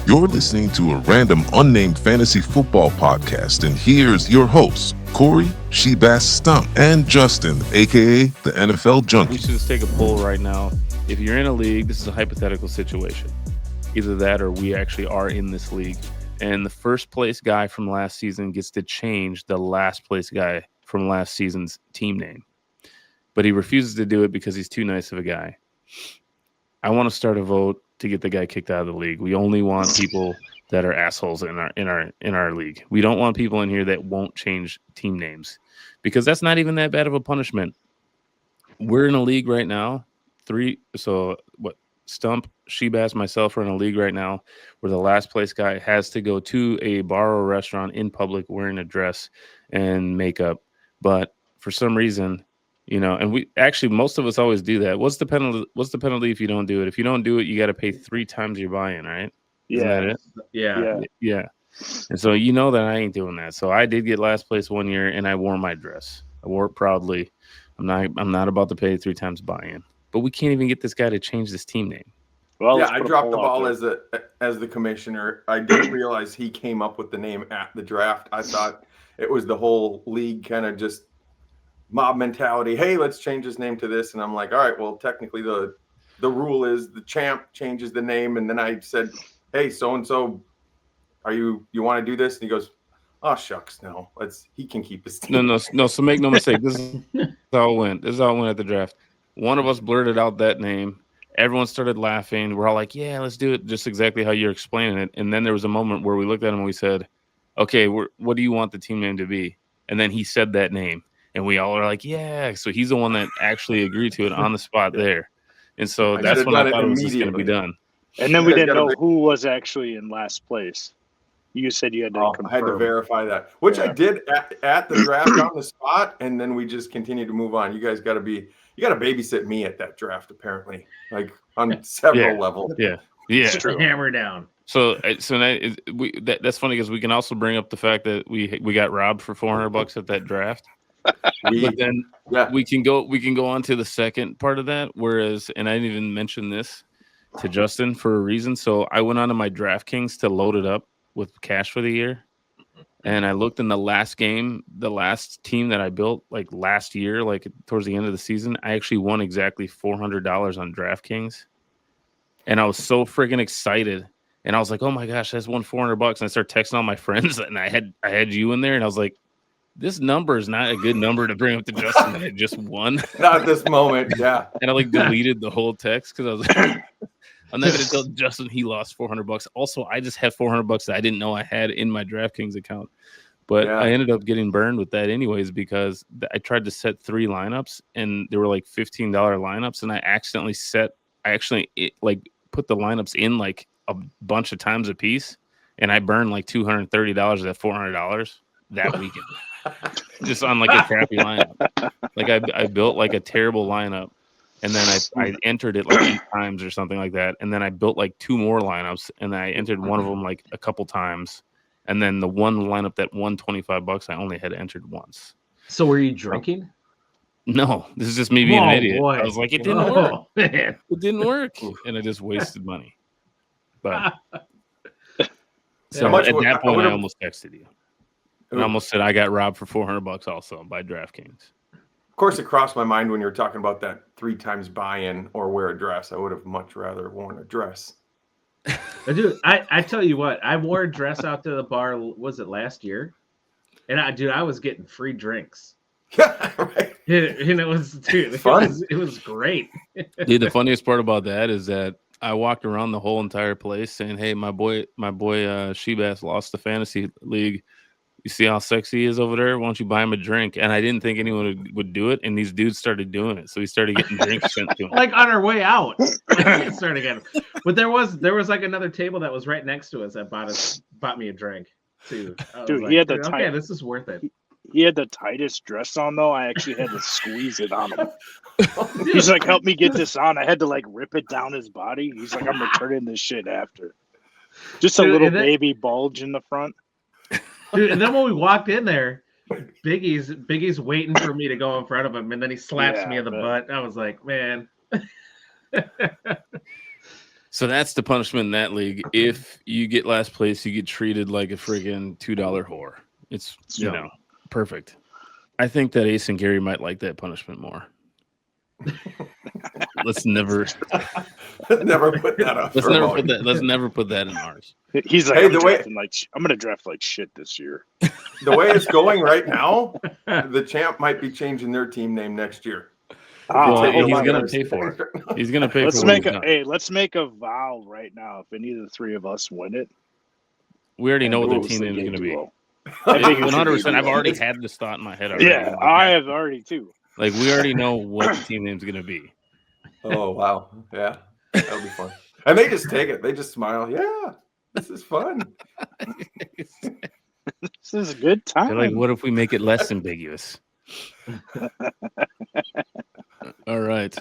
You're listening to a random unnamed fantasy football podcast, and here's your hosts, Corey, Shebass Stump, and Justin, aka the NFL We Junkie. should just take a poll right now. If you're in a league, this is a hypothetical situation. Either that or we actually are in this league. And the first place guy from last season gets to change the last place guy from last season's team name. But he refuses to do it because he's too nice of a guy. I want to start a vote to get the guy kicked out of the league. We only want people that are assholes in our league. We don't want people in here that won't change team names because that's not even that bad of a punishment. We're in a league right now. Stump, Shebass, myself are in a league right now where the last place guy has to go to a bar or restaurant in public wearing a dress and makeup. But for some reason, and we actually most of us always do that. What's the penalty? What's the penalty if you don't do it? If you don't do it, you got to pay 3 times your buy-in, right? Isn't that it? Yeah. Yeah. And so you know that I ain't doing that. So I did get last place one year, and I wore my dress. I wore it proudly. I'm not about to pay 3 times buy-in. But we can't even get this guy to change this team name. Well, Yeah, let's I put a dropped the poll out ball there. as the commissioner. I didn't realize he came up with the name at the draft. I thought it was the whole league kind of just mob mentality. Hey, let's change his name to this. And I'm like, all right, well, technically the rule is the champ changes the name. And then I said, hey, so and so, you want to do this? And he goes, oh shucks, no. He can keep his team. No. So make no mistake. This is how it went. This is how it went at the draft. One of us blurted out that name. Everyone started laughing. We're all like, yeah, let's do it just exactly how you're explaining it. And then there was a moment where we looked at him and we said, okay, what do you want the team name to be? And then he said that name. And we all are like, yeah. So he's the one that actually agreed to it on the spot there. And so that's when I thought it was just going to be done. And then we didn't know who was actually in last place. You said you had to confirm. I had to verify that, which I did at the draft on the spot. And then we just continued to move on. You guys got to babysit me at that draft, apparently, like on several levels. Yeah. It's true. Hammer down. So that's funny because we can also bring up the fact that we got robbed for $400 at that draft. But then we can go on to the second part of that. Whereas, and I didn't even mention this to Justin for a reason. So I went onto my DraftKings to load it up with cash for the year. And I looked in the last game, the last team that I built like last year, like towards the end of the season, I actually won exactly $400 on DraftKings. And I was so freaking excited. And I was like, oh my gosh, I just won $400. And I started texting all my friends and I had you in there. And I was like, this number is not a good number to bring up to Justin that I just won. Not at this moment, yeah. And I deleted the whole text because I was like, I'm not going to tell Justin he lost $400. Also, I just had $400 that I didn't know I had in my DraftKings account. But I ended up getting burned with that anyways because I tried to set 3 lineups and they were like $15 lineups. And I accidentally put the lineups in like a bunch of times a piece. And I burned like $230 of that $400 that weekend. Just on like a crappy lineup. Like I built like a terrible lineup. And then I entered it like 8 times or something like that. And then I built like 2 more lineups. And I entered one of them like a couple times. And then the one lineup that won $25, I only had entered once. So were you drinking? No, this is just me being an idiot. Boy. I was like, it didn't work. Man. It didn't work. And I just wasted money. But so at that point, I almost texted you. And I almost said I got robbed for $400 also by DraftKings. Of course, it crossed my mind when you were talking about that 3 times buy-in or wear a dress. I would have much rather worn a dress. Dude, I tell you what, I wore a dress out to the bar. Was it last year? And I was getting free drinks. Right. And it was fun. It was great. Dude, the funniest part about that is that I walked around the whole entire place saying, "Hey, my boy, Shebass lost the fantasy league. You see how sexy he is over there? Why don't you buy him a drink?" And I didn't think anyone would do it, and these dudes started doing it. So he started getting drinks sent to him. Like on our way out, it started getting. But there was like another table that was right next to us that bought me a drink too. Dude, he had the okay, this is worth it. He had the tightest dress on though. I actually had to squeeze it on him. He's like, "Help me get this on." I had to like rip it down his body. He's like, "I'm returning this shit after." Just a little baby bulge in the front. Dude, and then when we walked in there, Biggie's waiting for me to go in front of him, and then he slaps me in the butt. I was like, man. So that's the punishment in that league. If you get last place, you get treated like a friggin' $2 whore. It's perfect. I think that Ace and Gary might like that punishment more. Let's never put that up. Let's never put that in ours. He's like, I'm gonna draft like shit this year. The way it's going right now, the champ might be changing their team name next year. He's gonna pay for it. He's gonna pay for it. Let's make a vow right now. If any of the three of us win it, we already know what the team name is gonna be. 100%. I've already had this thought in my head already. Yeah, I have already too. Like, we already know what the team name's gonna be. Oh wow, yeah, that'll be fun. And they just take it. They just smile. Yeah, this is fun. This is a good time. They're like, what if we make it less ambiguous? All right.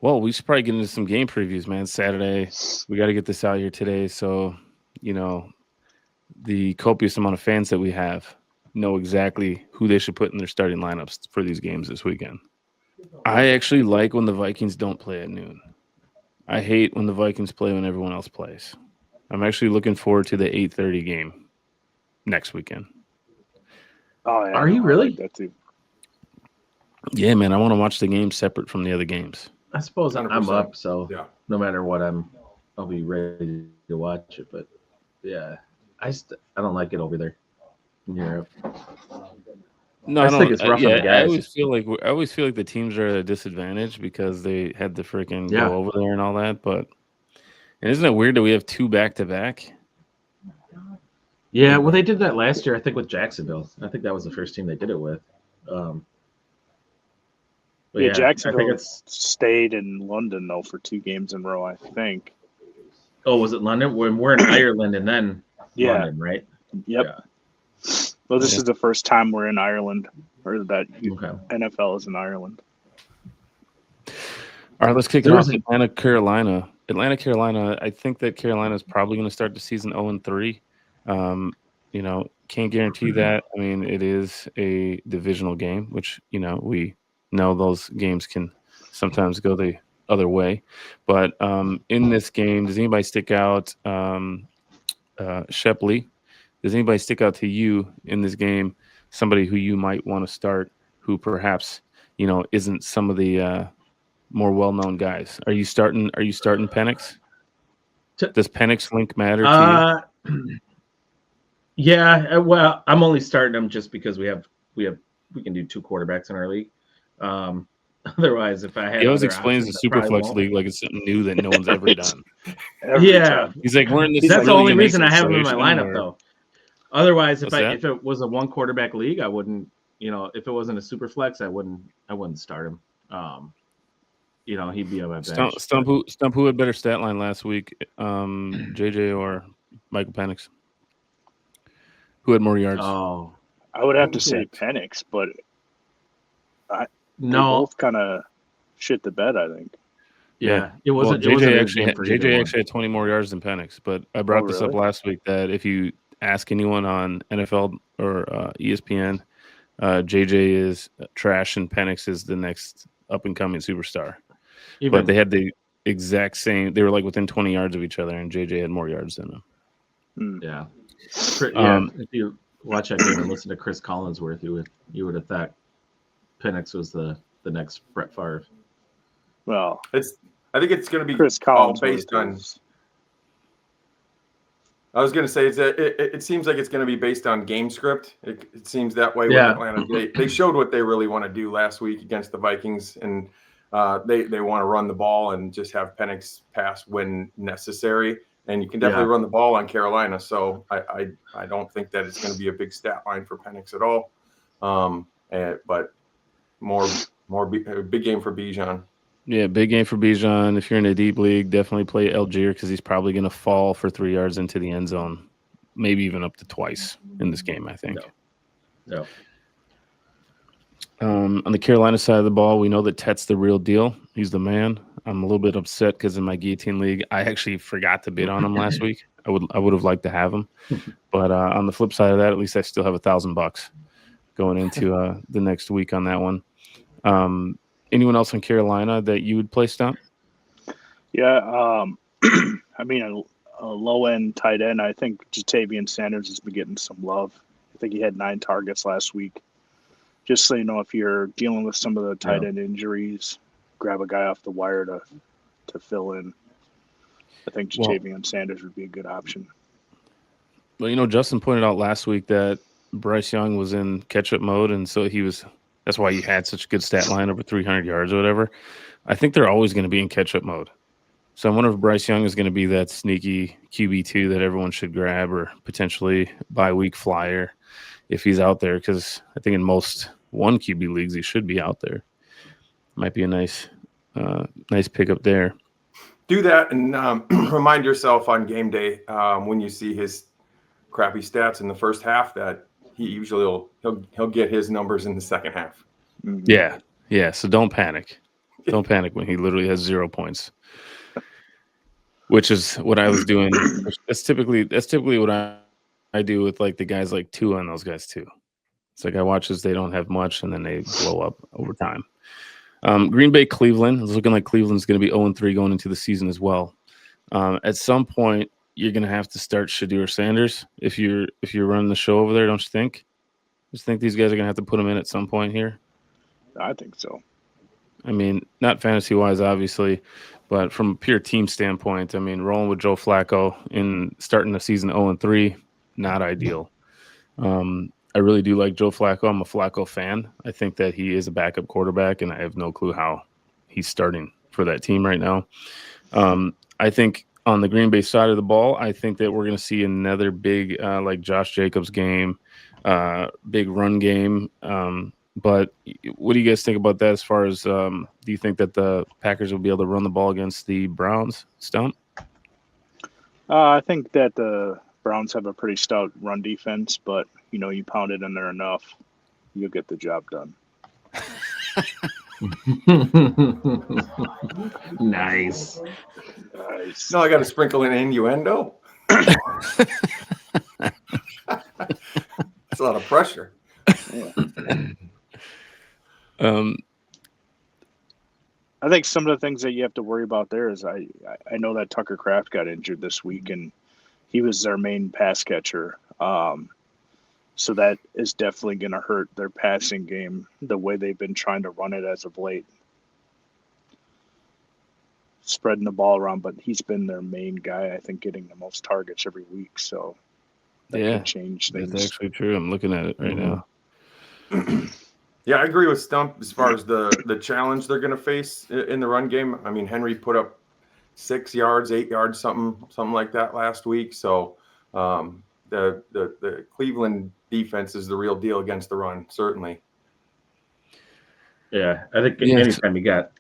Well, we should probably get into some game previews, man. Saturday, we got to get this out here today, so the copious amount of fans that we have know exactly who they should put in their starting lineups for these games this weekend. I actually like when the Vikings don't play at noon. I hate when the Vikings play when everyone else plays. I'm actually looking forward to the 8:30 game next weekend. Oh, yeah, are you really? Like that too. Yeah, man. I want to watch the game separate from the other games. I suppose 100%. I'm up, so no matter what, I'll be ready to watch it. But yeah, I don't like it over there in Europe. No, I think it's rough on the guys. I always feel like the teams are at a disadvantage because they had to freaking go over there and all that. But isn't it weird that we have two back-to-back? Yeah, well, they did that last year, I think, with Jacksonville. I think that was the first team they did it with. Jacksonville stayed in London, though, for 2 games in a row, I think. Oh, was it London? When we're in Ireland and then London, right? Yep. Yeah. Well, this is the first time we're in Ireland, or that NFL is in Ireland. All right, let's kick it off. Atlanta, Carolina. I think that Carolina is probably going to start the season 0-3. Can't guarantee that. I mean, it is a divisional game, which, we know those games can sometimes go the other way. But in this game, does anybody stick out? Shepley, does anybody stick out to you in this game? Somebody who you might want to start, who perhaps isn't some of the more well-known guys. Are you starting Penix? Does Penix link matter to you? Yeah. Well, I'm only starting him just because we can do 2 quarterbacks in our league. Otherwise, if I had, he always explains the Superflex league like it's something new that no one's ever done. He's like, we're in this. That's the only reason I have him in my lineup, though. Otherwise, if it was a 1 quarterback league, I wouldn't. If it wasn't a Superflex, I wouldn't start him. He'd be on my bench. Stump who had better stat line last week, JJ or Michael Penix? Who had more yards? Oh, I would have to say Penix, but they both kind of shit the bed, I think. Yeah, it wasn't. JJ actually had 20 more yards than Penix, but I brought this up last week that if you ask anyone on NFL or ESPN, JJ is trash and Penix is the next up and coming superstar. But they had the exact same. They were like within 20 yards of each other, and JJ had more yards than them. Yeah. If you watch that game and listen to Chris Collinsworth, you would have thought Penix was the next Brett Favre. Well, I think it's going to be Chris Collinsworth based on. I was going to say it seems like it's going to be based on game script. It seems that way with Atlanta. They showed what they really want to do last week against the Vikings, and they want to run the ball and just have Penix pass when necessary. And you can definitely run the ball on Carolina. So I don't think that it's going to be a big stat line for Penix at all. But big game for Bijan. Yeah, big game for Bijan. If you're in a deep league, definitely play Algier because he's probably going to fall for 3 yards into the end zone, maybe even up to twice in this game, I think. No. On the Carolina side of the ball, we know that Tet's the real deal. He's the man. I'm a little bit upset because in my guillotine league, I actually forgot to bid on him last week. I would have liked to have him, but on the flip side of that, at least I still have $1,000 going into the next week on that one. Anyone else in Carolina that you would play, Stump? Yeah, I mean, a low end tight end. I think Jatavian Sanders has been getting some love. I think he had 9 targets last week. Just so you know, if you're dealing with some of the tight end injuries, grab a guy off the wire to fill in. I think Jatavian Sanders would be a good option. Well, Justin pointed out last week that Bryce Young was in catch-up mode, and so that's why he had such a good stat line, over 300 yards or whatever. I think they're always going to be in catch-up mode. So I wonder if Bryce Young is going to be that sneaky QB2 that everyone should grab, or potentially bye-week flyer if he's out there, because I think in most 1 QB leagues he should be out there. Might be a nice pickup there. Do that and remind yourself on game day when you see his crappy stats in the first half that he usually he'll get his numbers in the second half. Mm-hmm. Yeah. So don't panic. Don't panic when he literally has 0 points, which is what I was doing. That's typically what I do with like the guys like Tua and those guys too. It's like I watch as they don't have much and then they blow up over time. Green Bay, Cleveland. It's looking like Cleveland's going to be 0-3 going into the season as well. At some point, you're going to have to start Shadur Sanders if you're running the show over there, don't you think? Just think these guys are going to have to put him in at some point here. I think so. I mean, not fantasy-wise, obviously, but from a pure team standpoint, I mean, rolling with Joe Flacco in starting the season 0-3, not ideal. I really do like Joe Flacco. I'm a Flacco fan. I think that he is a backup quarterback, and I have no clue how he's starting for that team right now. I think on the Green Bay side of the ball, I think that we're going to see another big, like Josh Jacobs game, big run game. But what do you guys think about that as far as do you think that the Packers will be able to run the ball against the Browns, Stump? I think that the Browns have a pretty stout run defense, but, you pound it in there enough, you'll get the job done. Nice. No, I got to sprinkle in innuendo. That's a lot of pressure. I think some of the things that you have to worry about there is I know that Tucker Kraft got injured this week, and he was their main pass catcher. So that is definitely going to hurt their passing game the way they've been trying to run it as of late. Spreading the ball around, but he's been their main guy, I think, getting the most targets every week. So that could change things. That's actually true. I'm looking at it right now. Yeah, I agree with Stump as far as the challenge they're going to face in the run game. I mean, Henry put up 6 yards, 8 yards, something like that last week. So the Cleveland defense is the real deal against the run, certainly. Yeah, I think anytime you got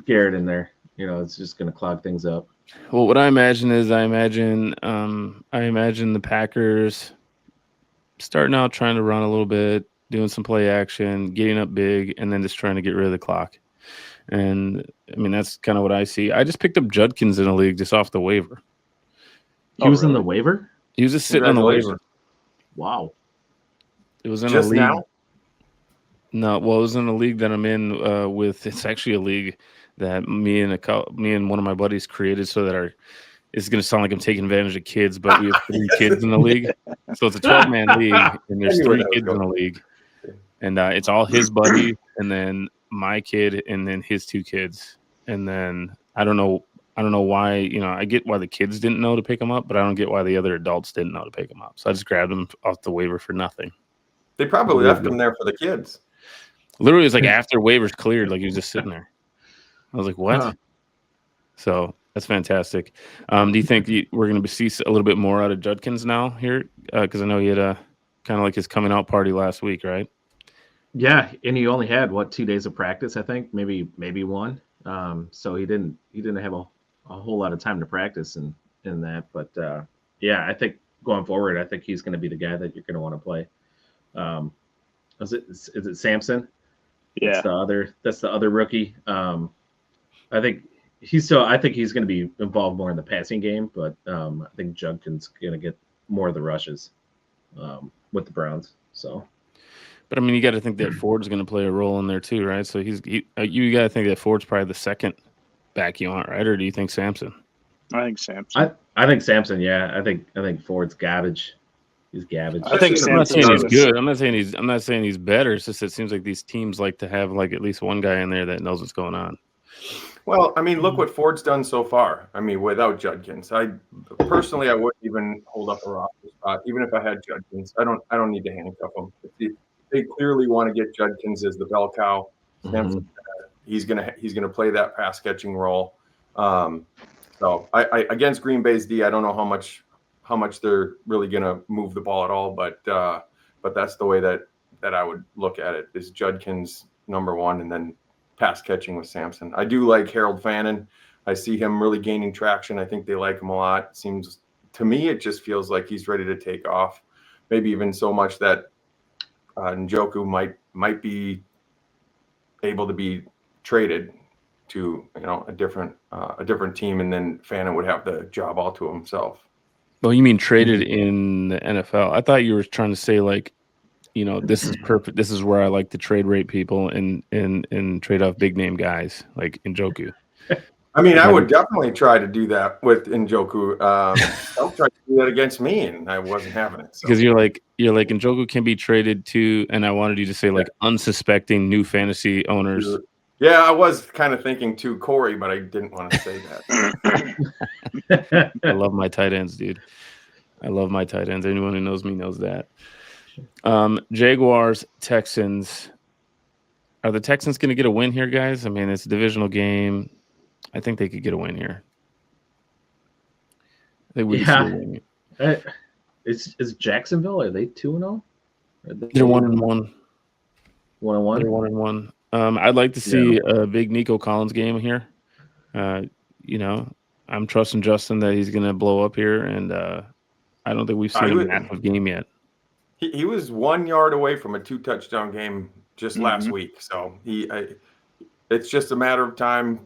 Garrett in there, it's just going to clog things up. Well, what I imagine is I imagine the Packers starting out trying to run a little bit, doing some play action, getting up big, and then just trying to get rid of the clock. And, I mean, that's kind of what I see. I just picked up Judkins in a league just off the waiver. He was in the waiver? He was just sitting on the waiver. Wow. It was in just a league. Now? No, well, it was in a league that I'm in with. It's actually a league that me and one of my buddies created so that it's going to sound like I'm taking advantage of kids, but we have 3 kids in the league. So it's a 12-man league, and there's 3 kids in the league. And it's all his buddy, and then my kid, and then his 2 kids. And then I don't know why, I get why the kids didn't know to pick them up, but I don't get why the other adults didn't know to pick them up. So I just grabbed them off the waiver for nothing. They probably left them there for the kids. Literally, it was like after waivers cleared, like he was just sitting there. I was like, what? Huh. So that's fantastic. Do you think we're going to see a little bit more out of Judkins now here? Because I know he had a kind of like his coming out party last week, right? Yeah, and he only had 2 days of practice, I think, maybe 1. So he didn't have a whole lot of time to practice in that. But yeah, I think going forward, I think he's going to be the guy that you're going to want to play. Is it Sampson? Yeah, that's the other rookie. I think he's going to be involved more in the passing game, but I think Judkins going to get more of the rushes with the Browns. So, but I mean, you got to think that Ford's going to play a role in there too, right? So you got to think that Ford's probably the second back you want, right? Or do you think Sampson? I think Sampson. I think Sampson. Yeah, I think Ford's garbage. He's garbage. I think I'm not saying he's Sampson's good. I'm not saying he's better. It's just it seems like these teams like to have like at least one guy in there that knows what's going on. Well, I mean, look what Ford's done so far. I mean, without Judkins, I wouldn't even hold up a roster spot, even if I had Judkins. I don't need to handcuff him. They clearly want to get Judkins as the bell cow. Sampson, he's gonna play that pass catching role. So I against Green Bay's D, I don't know how much they're really gonna move the ball at all, but that's the way that I would look at it. Is Judkins number one, and then pass catching with Sampson. I do like Harold Fannin. I see him really gaining traction. I think they like him a lot. Seems to me, it just feels like he's ready to take off. Maybe even so much that Njoku might be able to be traded to a different team, and then Fannin would have the job all to himself. Well, you mean traded in the NFL? I thought you were trying to say like, this is perfect. This is where I like to trade rate people and trade off big name guys like Njoku. I mean, I would definitely try to do that with Njoku. Don't try to do that against me, and I wasn't having it. Because you're like Njoku can be traded to, and I wanted you to say like unsuspecting new fantasy owners. Yeah, I was kind of thinking to Corey, but I didn't want to say that. I love my tight ends, dude. I love my tight ends. Anyone who knows me knows that. Jaguars, Texans. Are the Texans going to get a win here, guys? I mean, it's a divisional game. I think they could get a win here. They would. Yeah. Is Jacksonville? Are they 2-0? They're 1-1. 1-1. They're 1-1. I'd like to see a big Nico Collins game here. I'm trusting Justin that he's going to blow up here, and I don't think we've seen a massive game yet. He was 1 yard away from a 2-touchdown game just last week, so it's just a matter of time.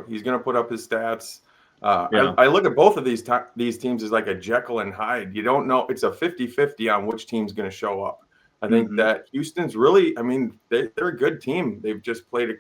He's gonna put up his stats. I look at both of these teams as like a Jekyll and Hyde. You don't know. It's a 50-50 on which team's going to show up. I think that Houston's really, I mean, they're a good team. They've just played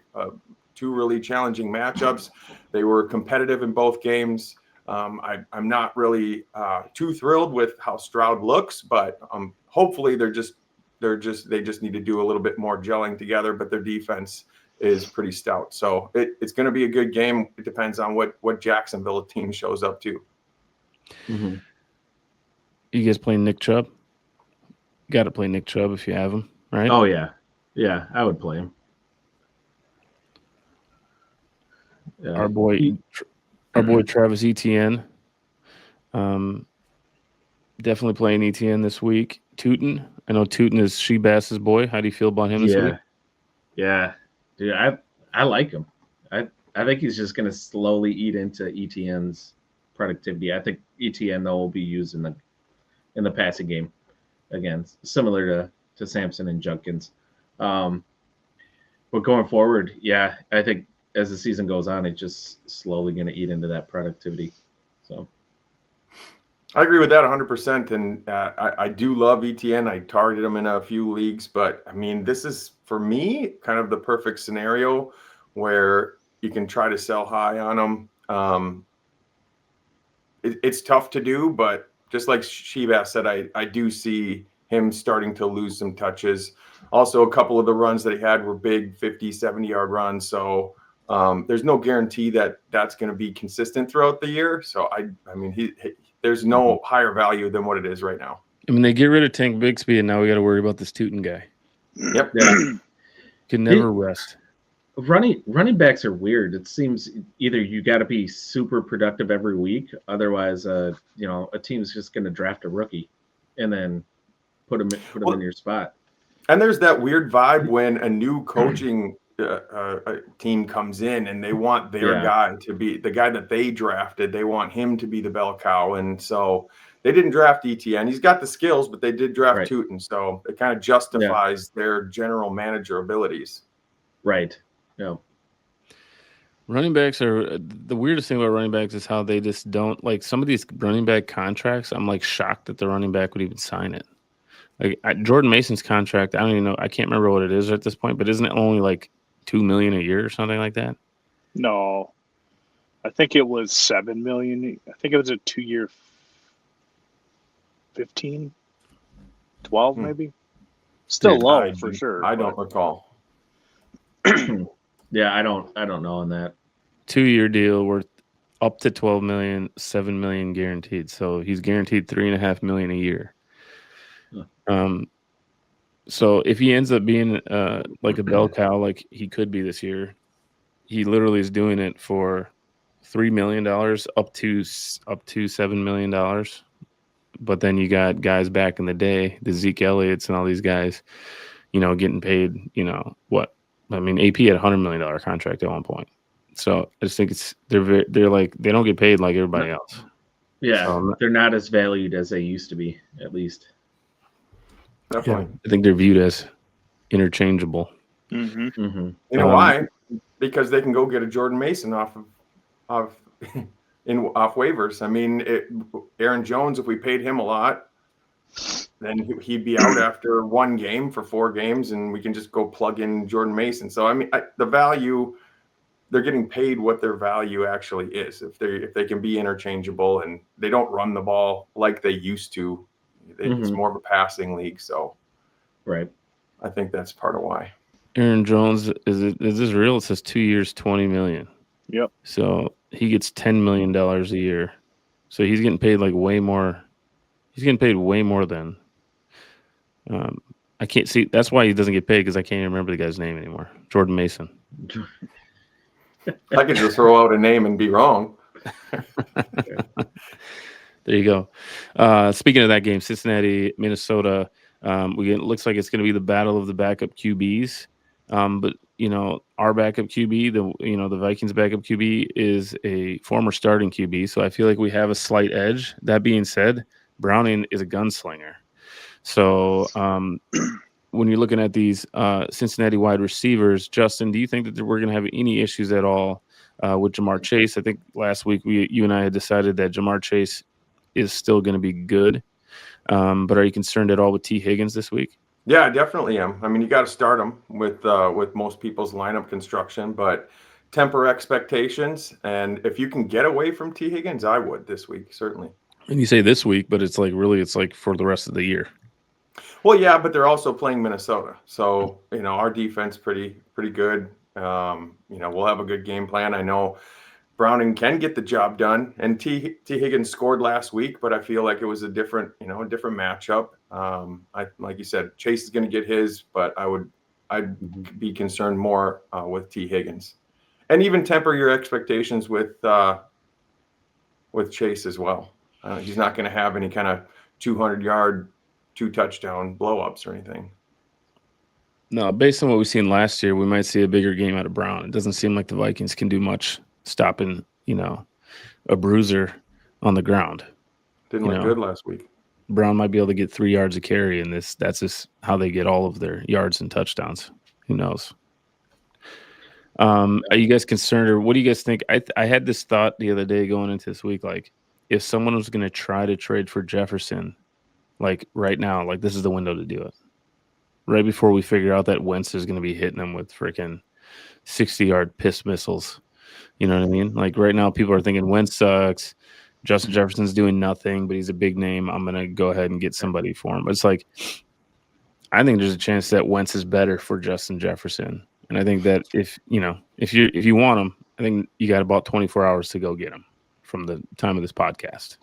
two really challenging matchups. They were competitive in both games. I'm not really too thrilled with how Stroud looks, but hopefully they just need to do a little bit more gelling together. But their defense is pretty stout, so it's going to be a good game. It depends on what Jacksonville team shows up to. You guys playing Nick Chubb? Got to play Nick Chubb if you have him, right? Oh yeah, I would play him. Yeah. Our boy Travis Etienne, definitely playing Etienne this week. Tootin, I know Tootin is Shebass's boy. How do you feel about him this week? Yeah. Dude, I like him. I think he's just going to slowly eat into Etienne's productivity. I think Etienne though will be used in the passing game again, similar to Sampson and Judkins. But going forward, I think as the season goes on, it's just slowly going to eat into that productivity. So I agree with that 100%. And I do love Etienne. I targeted him in a few leagues, but I mean, this is for me kind of the perfect scenario where you can try to sell high on him. It's tough to do, but just like Shebass said, I do see him starting to lose some touches. Also, a couple of the runs that he had were big 50, 70-yard runs. So there's no guarantee that that's going to be consistent throughout the year. So I mean, there's no higher value than what it is right now. I mean, they get rid of Tank Bigsby, and now we got to worry about this Tootin guy. Yep. Can never rest. Running backs are weird. It seems either you got to be super productive every week, otherwise, a team's just going to draft a rookie and then put him in your spot. And there's that weird vibe when a new coaching team comes in and they want their guy to be the guy that they drafted. They want him to be the bell cow, and so they didn't draft Etienne. He's got the skills, but they did draft Tootin, so it kind of justifies their general manager abilities. Right. Yeah. Running backs are the weirdest thing about running backs is how they just don't like some of these running back contracts. I'm like shocked that the running back would even sign it. Like Jordan Mason's contract, I don't even know. I can't remember what it is at this point, but isn't it only like $2 million a year or something like that? No, I think it was $7 million. I think it was a 2-year, 15, 12 maybe. Still low for sure. I don't recall. Yeah, I don't know on that. 2-year deal worth up to $12 million, $7 million guaranteed. So he's guaranteed $3.5 million a year. So if he ends up being like a bell cow, like he could be this year, he literally is doing it for $3 million up to $7 million. But then you got guys back in the day, the Zeke Elliott's and all these guys, getting paid, what? I mean, AP had a $100 million contract at one point. So I just think they're like, they don't get paid like everybody else. Yeah, so, they're not as valued as they used to be, at least. Definitely. Yeah, I think they're viewed as interchangeable. You know why? Because they can go get a Jordan Mason off waivers. I mean, Aaron Jones, if we paid him a lot, then he'd be out after one game for 4 games, and we can just go plug in Jordan Mason. So I mean, the value, they're getting paid what their value actually is. If they can be interchangeable and they don't run the ball like they used to, it's more of a passing league. So, right, I think that's part of why. Aaron Jones, is this real? It says 2 years, $20 million. Yep. So he gets $10 million a year. So he's getting paid like way more. He's getting paid way more than. I can't see. That's why he doesn't get paid, because I can't even remember the guy's name anymore. Jordan Mason. I could just throw out a name and be wrong. There you go. Speaking of that game, Cincinnati, Minnesota. It looks like it's going to be the battle of the backup QBs. But our backup QB, the Vikings backup QB is a former starting QB, so I feel like we have a slight edge. That being said, Browning is a gunslinger. So when you're looking at these Cincinnati wide receivers, Justin, do you think that we're going to have any issues at all with Jamar Chase? I think last week you and I had decided that Jamar Chase is still going to be good. But are you concerned at all with T. Higgins this week? Yeah, I definitely am. I mean, you got to start him with most people's lineup construction, but temper expectations. And if you can get away from T. Higgins, I would this week, certainly. And you say this week, but it's like for the rest of the year. Well, yeah, but they're also playing Minnesota. So, our defense pretty good. We'll have a good game plan. I know Browning can get the job done, and T. Higgins scored last week, but I feel like it was a different matchup. Like you said, Chase is going to get his, but I'd be concerned more with T. Higgins, and even temper your expectations with Chase as well. He's not going to have any kind of 200-yard, 2-touchdown blow-ups or anything. No, based on what we've seen last year, we might see a bigger game out of Brown. It doesn't seem like the Vikings can do much stopping, a bruiser on the ground. Didn't look good last week. Brown might be able to get 3 yards of carry, and that's just how they get all of their yards and touchdowns. Who knows? Are you guys concerned, or what do you guys think? I had this thought the other day going into this week, like if someone was going to try to trade for Jefferson, like right now, like this is the window to do it. Right before we figure out that Wentz is going to be hitting them with freaking 60-yard piss missiles. You know what I mean? Like right now, people are thinking Wentz sucks. Justin Jefferson's doing nothing, but he's a big name. I'm going to go ahead and get somebody for him. But it's like, I think there's a chance that Wentz is better for Justin Jefferson. And I think that if you want him, I think you got about 24 hours to go get him from the time of this podcast.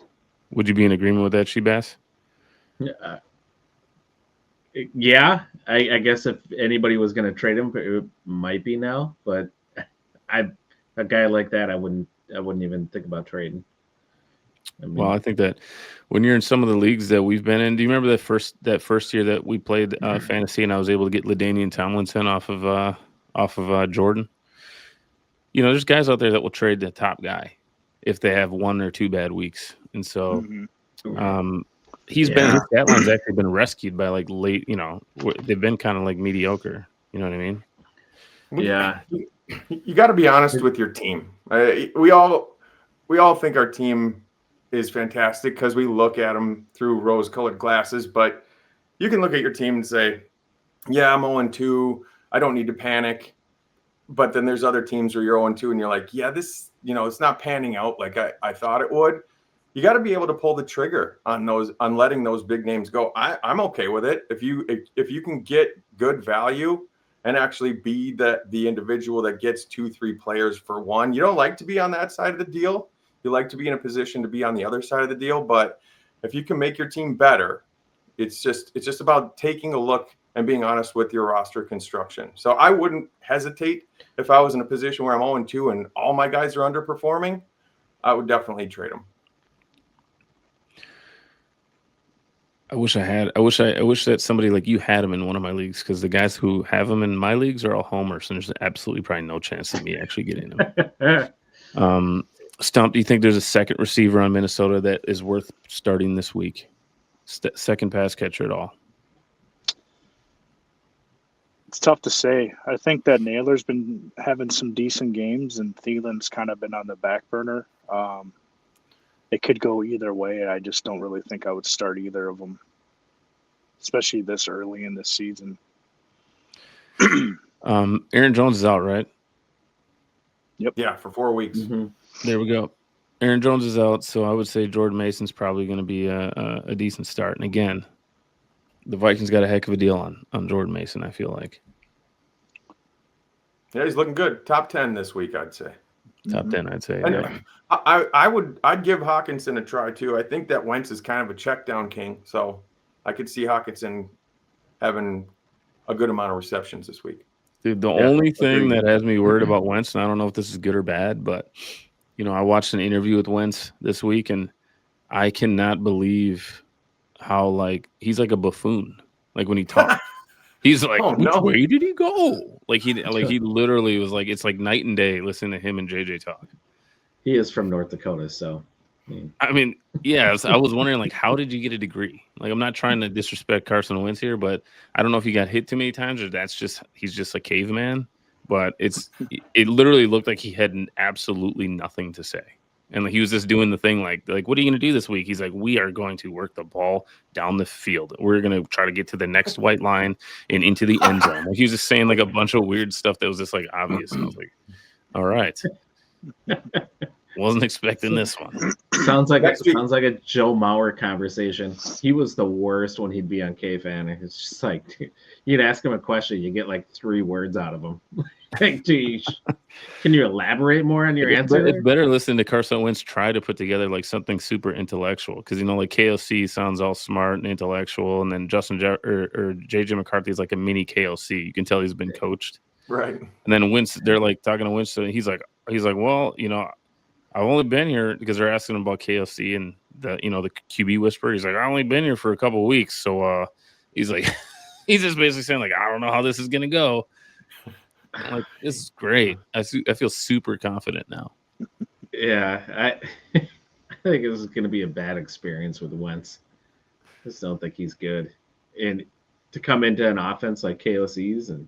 Would you be in agreement with that, Shebass? Yeah, I guess if anybody was going to trade him, it might be now. But a guy like that, I wouldn't even think about trading. Well, I think that when you're in some of the leagues that we've been in, do you remember that first year that we played fantasy and I was able to get LaDainian Tomlinson off of Jordan? There's guys out there that will trade the top guy if they have 1 or 2 bad weeks, and so his stat line's actually been rescued by like late. They've been kind of like mediocre. You know what I mean? Yeah. You got to be honest with your team. We all think our team is fantastic because we look at them through rose-colored glasses. But you can look at your team and say, "Yeah, I'm 0-2. I don't need to panic." but then there's other teams where you're 0-2 and you're like, yeah, this, it's not panning out like I thought it would. You got to be able to pull the trigger on letting those big names go. I'm okay with it. If you can get good value and actually be the individual that gets 2-3 players for one. You don't like to be on that side of the deal. You like to be in a position to be on the other side of the deal. But if you can make your team better, it's just about taking a look and being honest with your roster construction. So I wouldn't hesitate if I was in a position where I'm 0-2 and all my guys are underperforming. I would definitely trade them. I wish that somebody like you had him in one of my leagues, because the guys who have him in my leagues are all homers, and there's absolutely probably no chance of me actually getting him. Stump, do you think there's a second receiver on Minnesota that is worth starting this week? Second pass catcher at all? It's tough to say. I think that Naylor's been having some decent games, and Thielen's kind of been on the back burner. It could go either way. I just don't really think I would start either of them, especially this early in the season. Aaron Jones is out, right? Yep. Yeah, for 4 weeks. Mm-hmm. There we go. Aaron Jones is out, so I would say Jordan Mason's probably going to be a decent start. And again, the Vikings got a heck of a deal on Jordan Mason, I feel like. Yeah, he's looking good. Top 10 this week, I'd say. Top 10, I'd say. And Yeah. I'd give Hawkinson a try too. I think that Wentz is kind of a check down king, so I could see Hawkinson having a good amount of receptions this week. Dude, the only thing that has me worried about Wentz, and I don't know if this is good or bad, but I watched an interview with Wentz this week, and I cannot believe how he's like a buffoon. Like when he talks, he's like, "Which way did he go?" Like he literally was like, it's like night and day listening to him and JJ talk. He is from North Dakota, so. I mean, yeah, I was wondering, how did you get a degree? I'm not trying to disrespect Carson Wentz here, but I don't know if he got hit too many times or he's just a caveman. But it literally looked like he had absolutely nothing to say. And he was just doing the thing like, what are you going to do this week? He's like, we are going to work the ball down the field. We're going to try to get to the next white line and into the end zone. He was just saying a bunch of weird stuff that was just obvious. And I was like, all right. Wasn't expecting this one. Sounds like a Joe Mauer conversation. He was the worst when he'd be on K-Fan. It's just like, you'd ask him a question, you get 3 words out of him. Geez, can you elaborate more on your answer? It's better listening to Carson Wentz try to put together something super intellectual, because KOC sounds all smart and intellectual, and then or JJ McCarthy is like a mini KOC. You can tell he's been coached, right? And then Wentz, they're talking to Wentz, so he's like, well, I've only been here, because they're asking him about KOC and the QB whisperer. He's like, I've only been here for a couple of weeks, so he's like, he's just basically saying I don't know how this is gonna go. I'm this is great. I feel super confident now. Yeah, I think this is going to be a bad experience with Wentz. I just don't think he's good. And to come into an offense like KOC's, and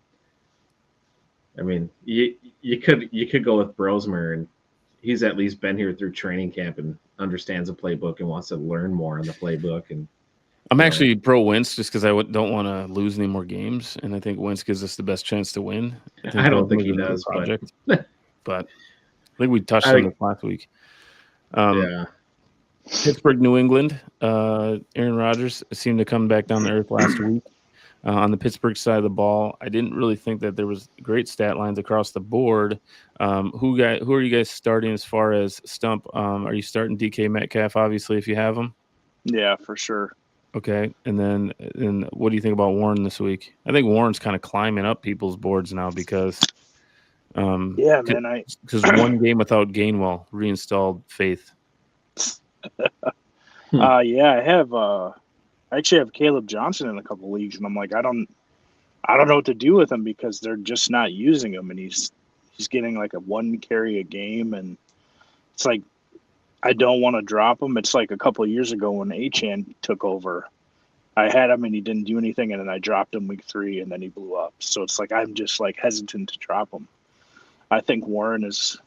I mean, you could go with Brosmer, and he's at least been here through training camp and understands the playbook and wants to learn more on the playbook. And I'm actually pro Wentz just because I don't want to lose any more games, and I think Wentz gives us the best chance to win. I don't think he does, but I think we touched on this last week. Pittsburgh, New England. Aaron Rodgers seemed to come back down to earth last week. On the Pittsburgh side of the ball, I didn't really think that there was great stat lines across the board. Who are you guys starting as far as Stump? Are you starting DK Metcalf, obviously, if you have him? Yeah, for sure. Okay, and then what do you think about Warren this week? I think Warren's kind of climbing up people's boards now because because one game without Gainwell reinstalled faith. I actually have Caleb Johnson in a couple leagues, and I'm like, I don't know what to do with him because they're just not using him, and he's getting a 1 carry a game, and it's like I don't want to drop him. It's like a couple of years ago when Achane took over. I had him and he didn't do anything, and then I dropped him week 3 and then he blew up. So it's I'm just hesitant to drop him. I think Warren is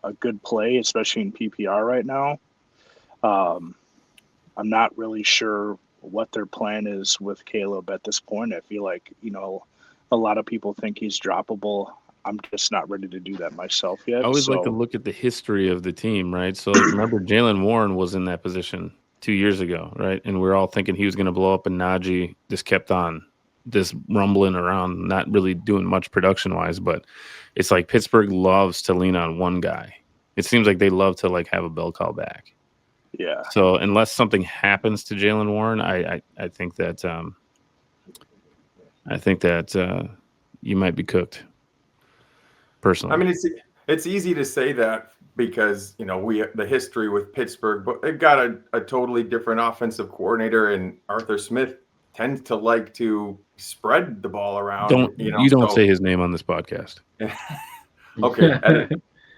a good play, especially in PPR right now. I'm not really sure what their plan is with Caleb at this point. I feel like, a lot of people think he's droppable. I'm just not ready to do that myself yet. I always like to look at the history of the team, right? So, like, remember, Jalen Warren was in that position 2 years ago, right? And we're all thinking he was going to blow up, and Najee just kept on just rumbling around, not really doing much production-wise. But it's like Pittsburgh loves to lean on one guy. It seems like they love to, like, have a bell call back. Yeah. So unless something happens to Jalen Warren, I think that you might be cooked. Personally, I mean, it's easy to say that because the history with Pittsburgh, but they've got a totally different offensive coordinator, and Arthur Smith tends to like to spread the ball around. Don't say his name on this podcast. Okay,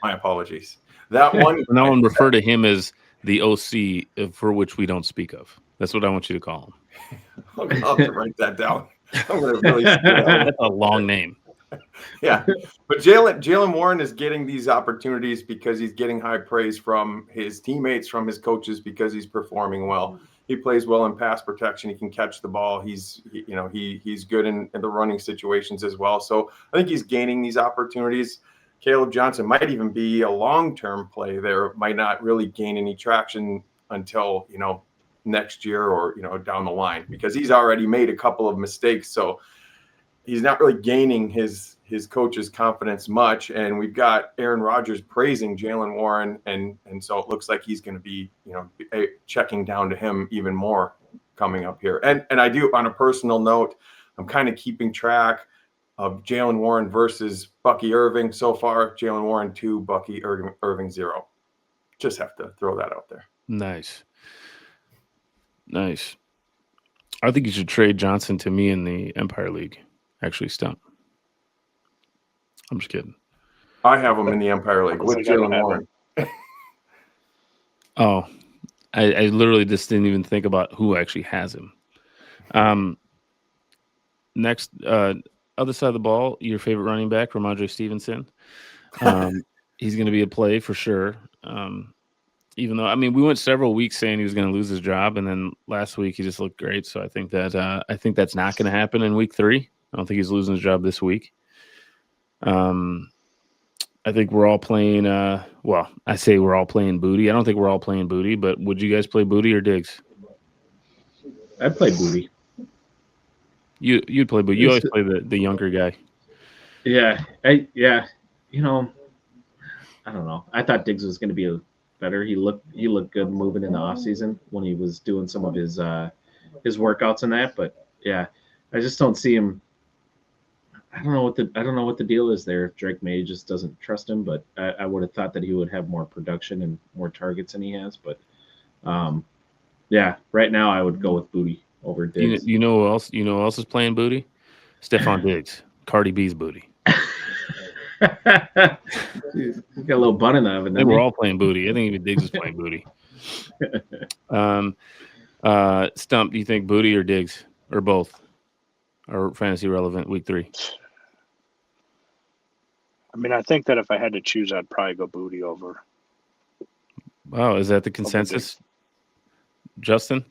my apologies. That one. Now I'm refer to him as the OC, for which we don't speak of. That's what I want you to call him. I'll have to write that down. I'm going to really. That's a long name. Yeah, but Jalen Warren is getting these opportunities because he's getting high praise from his teammates, from his coaches, because he's performing well. He plays well in pass protection. He can catch the ball. He's good in the running situations as well. So I think he's gaining these opportunities. Caleb Johnson might even be a long-term play there. Might not really gain any traction until next year or down the line, because he's already made a couple of mistakes. So he's not really gaining his coach's confidence much. And we've got Aaron Rodgers praising Jalen Warren, and so it looks like he's going to be checking down to him even more coming up here. And I do, on a personal note, I'm kind of keeping track of Jalen Warren versus Bucky Irving so far. Jalen Warren 2, Bucky Irving 0. Just have to throw that out there. Nice. I think you should trade Johnson to me in the Empire League. Actually, Stump. I'm just kidding. I have him in the Empire League with Jalen Warren. Oh, I literally just didn't even think about who actually has him. Next, other side of the ball, your favorite running back, Ramondre Stevenson. He's going to be a play for sure. Even though, we went several weeks saying he was going to lose his job, and then last week he just looked great. So I think that's not going to happen in week 3. I don't think he's losing his job this week. I think we're all playing. I say we're all playing Booty. I don't think we're all playing Booty, but would you guys play Booty or Diggs? I'd play Booty. You'd play Booty. You always play the younger guy. Yeah. I don't know. I thought Diggs was going to be better. He looked good moving in the offseason when he was doing some of his workouts and that. But yeah, I just don't see him. I don't know what the deal is there. Drake May just doesn't trust him, but I would have thought that he would have more production and more targets than he has. But right now I would go with Booty over Diggs. You know who else? You know who else is playing Booty? Stephon Diggs, Cardi B's Booty. He's got a little bun in the oven. They were all playing Booty. I think even Diggs is playing Booty. Stump, do you think Booty or Diggs or both are fantasy relevant week 3? I think that if I had to choose, I'd probably go Booty over. Wow, is that the consensus, Justin?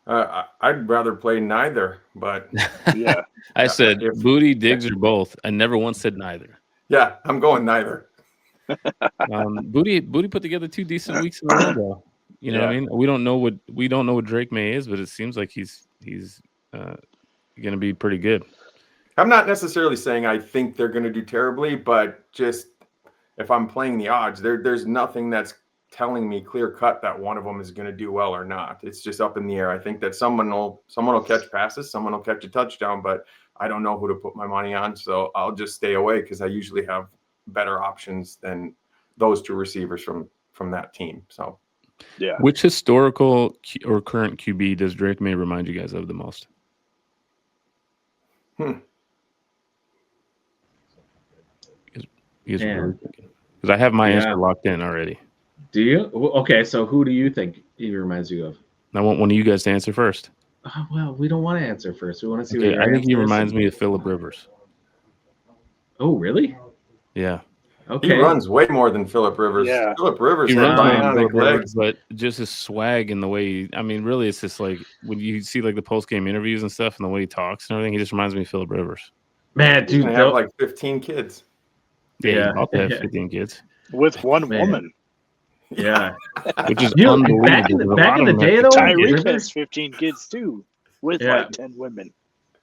I'd rather play neither, but yeah. I said Booty, Diggs, or both. I never once said neither. Yeah, I'm going neither. Booty put together 2 decent weeks in a row, though. You know what I mean? We don't know what Drake May is, but it seems like he's going to be pretty good. I'm not necessarily saying I think they're going to do terribly, but just if I'm playing the odds, there's nothing that's telling me clear cut that one of them is going to do well or not. It's just up in the air. I think that someone will catch passes, someone will catch a touchdown, but I don't know who to put my money on. So I'll just stay away because I usually have better options than those 2 receivers from that team. So, yeah. Which historical or current QB does Drake May remind you guys of the most? Because I have my answer locked in already. Do you? Okay, so who do you think he reminds you of? I want one of you guys to answer first. Well, we don't want to answer first. We want to see what I think he reminds me of Phillip Rivers. Oh, really? Yeah. Okay. He runs way more than Phillip Rivers. Yeah. Phillip Rivers He has runs bionic legs. but just his swag and the way really it's just like when you see like the post-game interviews and stuff and the way he talks and everything, he just reminds me of Phillip Rivers. Man, He's dude, gonna have like 15 kids. Yeah, I'll have 15 kids with one woman. Yeah, which is unbelievable. Back in the day, though, Tyreek has 15 kids too, with like 10 women.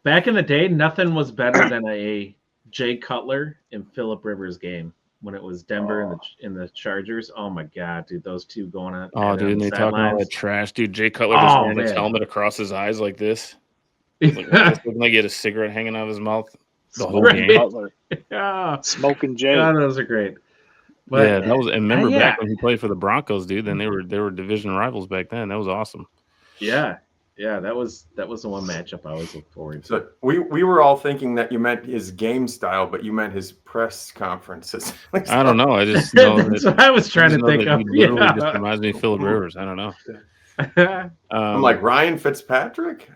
Back in the day, nothing was better than a Jay Cutler and Phillip Rivers game when it was Denver and the Chargers. Oh my god, dude, those two going on. Oh, dude, and they talking all that trash, dude. Jay Cutler just ran his helmet across his eyes like this. Looking like he had a cigarette hanging out of his mouth the whole game. Cutler. Yeah, smoking Jay. God, those are great. But, yeah, that was. And remember back when he played for the Broncos, dude. Then they were division rivals back then. That was awesome. Yeah, that was the one matchup I always look forward to. So we were all thinking that you meant his game style, but you meant his press conferences. I don't know. I just know that's what I was trying to think of. He literally just reminds me of Phillip Rivers. I don't know. I'm like Ryan Fitzpatrick.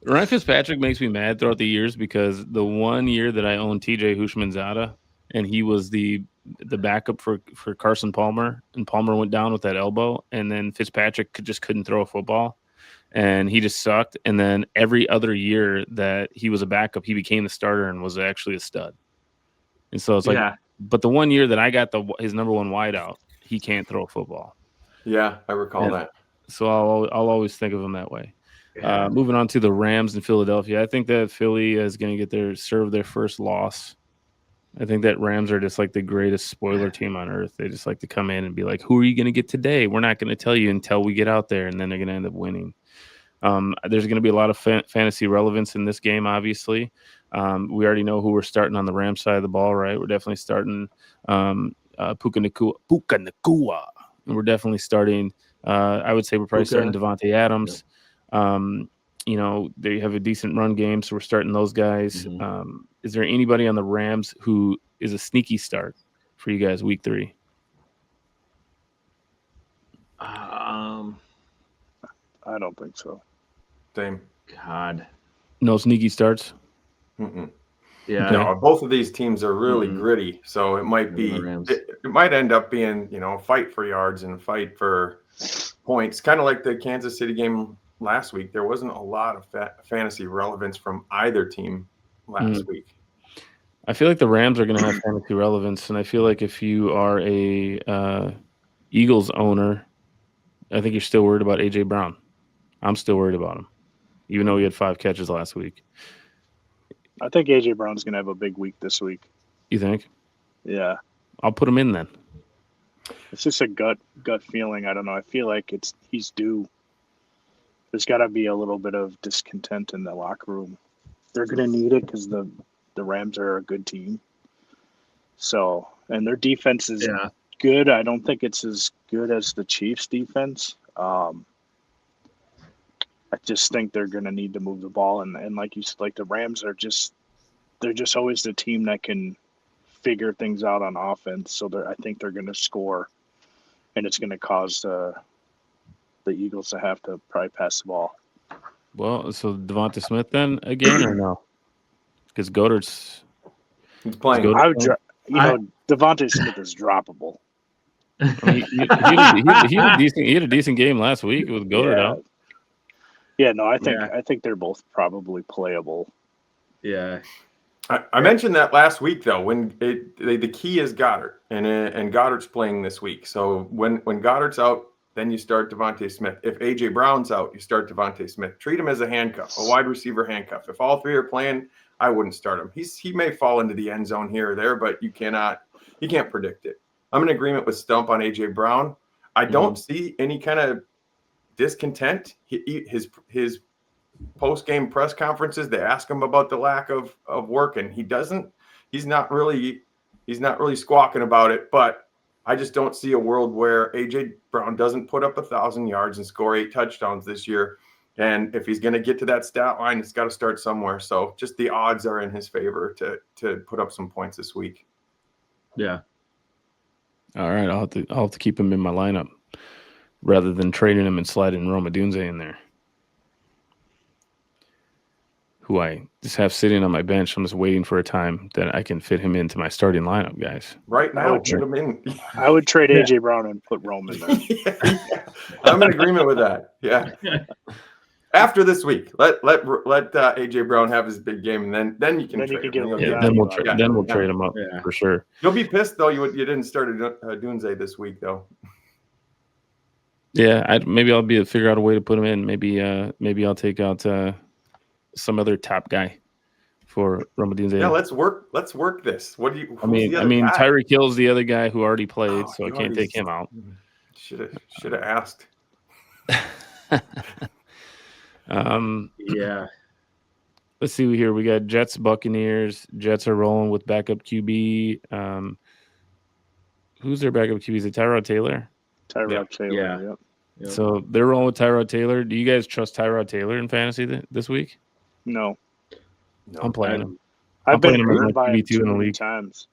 Ryan Fitzpatrick makes me mad throughout the years because the one year that I owned TJ Houshmandzadeh and he was the backup for Carson Palmer, and Palmer went down with that elbow, and then Fitzpatrick just couldn't throw a football, and he just sucked. And then every other year that he was a backup, he became the starter and was actually a stud. And so it's like, but the one year that I got his number one wideout, he can't throw a football. Yeah, I recall that. So I'll always think of him that way. Yeah. Moving on to the Rams in Philadelphia, I think that Philly is going to get serve their first loss. I think that Rams are just like the greatest spoiler team on earth. They just like to come in and be like, who are you going to get today? We're not going to tell you until we get out there, and then they're going to end up winning. There's going to be a lot of fantasy relevance in this game, obviously. We already know who we're starting on the Rams side of the ball, right? We're definitely starting Puka Nacua. And we're definitely starting I would say we're probably starting Devontae Adams. You know, they have a decent run game, so we're starting those guys. Mm-hmm. Is there anybody on the Rams who is a sneaky start for you guys week 3? I don't think so. Same. God. No sneaky starts? Mm-mm. Yeah. No, both of these teams are really gritty, so it might be it might end up being, you know, a fight for yards and a fight for points, kind of like the Kansas City game last week. There wasn't a lot of fantasy relevance from either team last week. I feel like the Rams are going to have fantasy relevance, and I feel like if you are a Eagles owner, I think you're still worried about A.J. Brown. I'm still worried about him, even though he had 5 catches last week. I think A.J. Brown's going to have a big week this week. You think? Yeah. I'll put him in then. It's just a gut feeling. I don't know. I feel like he's due. There's got to be a little bit of discontent in the locker room. They're going to need it because the Rams are a good team. So, and their defense is good. I don't think it's as good as the Chiefs' defense. I just think they're going to need to move the ball. And like you said, like the Rams they're just always the team that can figure things out on offense. So I think they're going to score, and it's going to cause the Eagles to have to probably pass the ball. Well, so Devonta Smith then again or no? Because Goddard's playing. Devonta Smith is droppable. I mean, he had a decent game last week with Goddard out. Yeah, no, I think they're both probably playable. Yeah. I mentioned that last week though, when the key is Goddard, and Goddard's playing this week. So when Goddard's out, then you start Devontae Smith. If A.J. Brown's out, you start Devontae Smith. Treat him as a handcuff, a wide receiver handcuff. If all 3 are playing, I wouldn't start him. He may fall into the end zone here or there, but you can't predict it. I'm in agreement with Stump on A.J. Brown. I don't see any kind of discontent. His post-game press conferences, they ask him about the lack of work, and he's not really squawking about it, but I just don't see a world where A.J. Brown doesn't put up 1,000 yards and score 8 touchdowns this year. And if he's going to get to that stat line, it's got to start somewhere. So just the odds are in his favor to put up some points this week. Yeah. All right, I'll have to keep him in my lineup rather than trading him and sliding Roma Dunze in there, who I just have sitting on my bench. I'm just waiting for a time that I can fit him into my starting lineup, guys. Right now, put him in. I would trade A.J. Brown and put Rome in there. I'm in agreement with that. Yeah. After this week, let AJ Brown have his big game, and then you can trade him. Then we'll trade him up for sure. You'll be pissed though. You didn't start a Dunze this week though. Yeah, maybe I'll figure out a way to put him in. Maybe I'll take out some other top guy for Romadinze. Yeah, let's work this. What do you? I mean, Tyreek Hill's the other guy who already played, so I can't take him out. Should have asked. Yeah. Let's see here. We got Jets, Buccaneers. Jets are rolling with backup QB. Who's their backup QB? Is it Tyrod Taylor? Tyrod Taylor. Yep. So they're rolling with Tyrod Taylor. Do you guys trust Tyrod Taylor in fantasy this week? No. I'm playing him. I've been playing burned him by him too in the league times.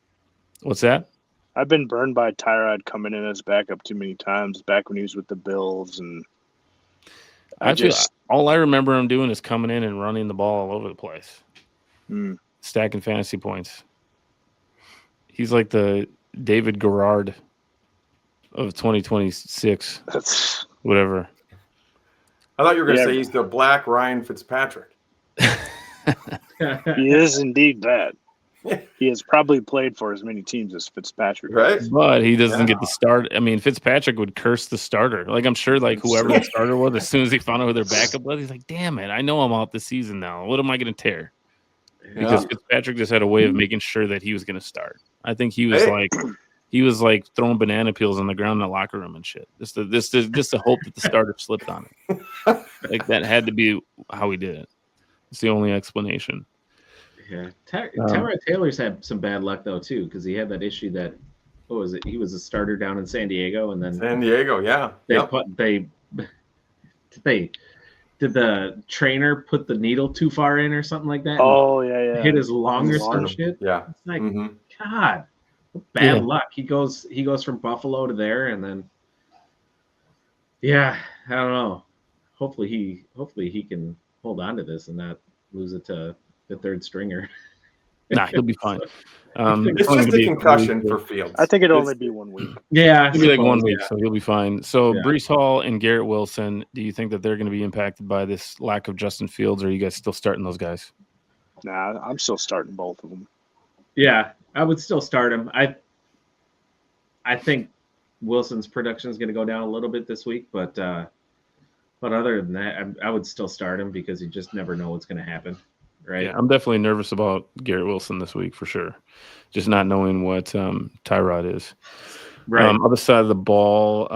What's that? I've been burned by Tyrod coming in as backup too many times. Back when he was with the Bills, and all I remember him doing is coming in and running the ball all over the place, stacking fantasy points. He's like the David Garrard of 2026. That's whatever. I thought you were going to say he's the black Ryan Fitzpatrick. He is indeed that. He has probably played for as many teams as Fitzpatrick, right? But he doesn't get the start. I mean, Fitzpatrick would curse the starter. Like, I'm sure, like, whoever the starter was, as soon as he found out who their backup was, he's like, "Damn it! I know I'm out this season now. What am I going to tear?" Because Fitzpatrick just had a way of making sure that he was going to start. I think he was like throwing banana peels on the ground in the locker room and shit. Just to hope that the starter slipped on it. Like, that had to be how he did it. It's the only explanation. Yeah, Tyrod Taylor's had some bad luck though too, because he had that issue that he was a starter down in San Diego, and then San Diego, yeah. Did the trainer put the needle too far in or something like that? Oh yeah. Hit his lung or some shit. Yeah, it's like God, bad luck. He goes from Buffalo to there, and then I don't know. Hopefully he can hold on to this and not lose it to the third stringer. Nah, he'll be fine. It's just a concussion for Fields. I think it'll only be 1 week. Yeah, it'll be like 1 week, so he'll be fine. So Breece Hall and Garrett Wilson, do you think that they're going to be impacted by this lack of Justin Fields, or are you guys still starting those guys? Nah, I'm still starting both of them. Yeah, I would still start him. I think Wilson's production is going to go down a little bit this week, but other than that, I would still start him because you just never know what's going to happen. Right. Yeah, I'm definitely nervous about Garrett Wilson this week for sure. Just not knowing what Tyrod is. Right. Other side of the ball.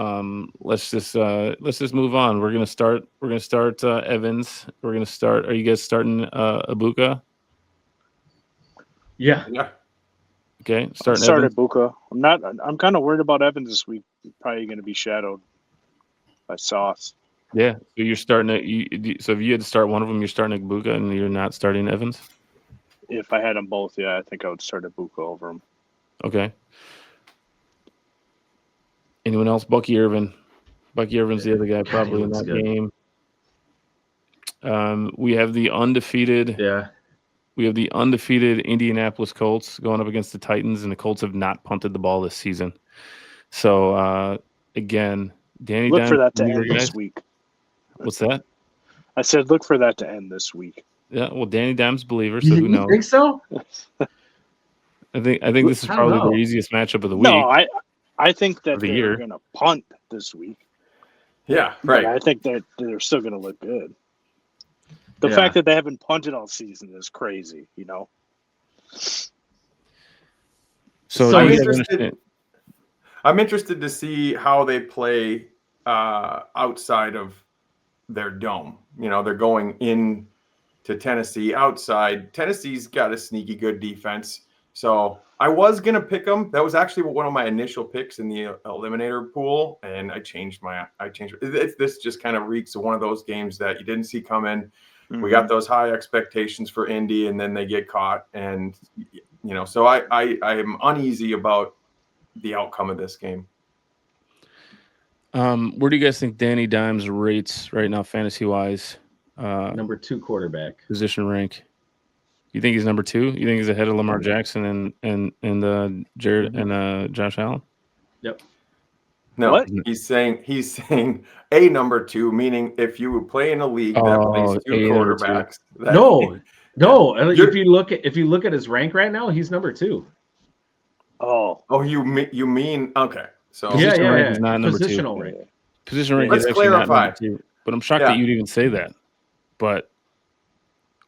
Let's just move on. We're gonna start Evans. We're gonna start. Are you guys starting Ibuka? Yeah. Okay. Start Ibuka. I'm kind of worried about Evans this week. He's probably going to be shadowed by Sauce. Yeah, so you're starting so if you had to start one of them, you're starting Ibuka and you're not starting Evans? If I had them both, I think I would start Ibuka over him. Okay. Anyone else? Bucky Irvin. Bucky Irvin's the other guy probably in that game. We have the undefeated Indianapolis Colts going up against the Titans, and the Colts have not punted the ball this season. So, again, Danny Look for that to end this week. What's that? I said, look for that to end this week. Yeah, well, Danny Dimes believer, so who knows? You think so? I think this is probably the easiest matchup of the week. No, I think that they're going to punt this week. Yeah, right. But I think that they're still going to look good. The fact that they haven't punted all season is crazy, you know. So I'm interested to see how they play outside of their dome. You know, they're going in to Tennessee outside. Tennessee's got a sneaky good defense. So I was going to pick them. That was actually one of my initial picks in the eliminator pool. And I changed it. This just kind of reeks of one of those games that you didn't see coming. Mm-hmm. We got those high expectations for Indy and then they get caught. And, you know, so I am uneasy about the outcome of this game. Where do you guys think Danny Dimes rates right now, fantasy wise? Number 2 quarterback position rank. You think he's number 2? You think he's ahead of Lamar Jackson and Jared and Josh Allen? Yep. No, What? he's saying a number 2, meaning if you play in a league that plays 2 quarterbacks. No. If you look at his rank right now, he's number 2. Oh, you mean okay. So position rank is not number 2. Positional rank. Position rank is actually not number 2. But I'm shocked that you'd even say that. But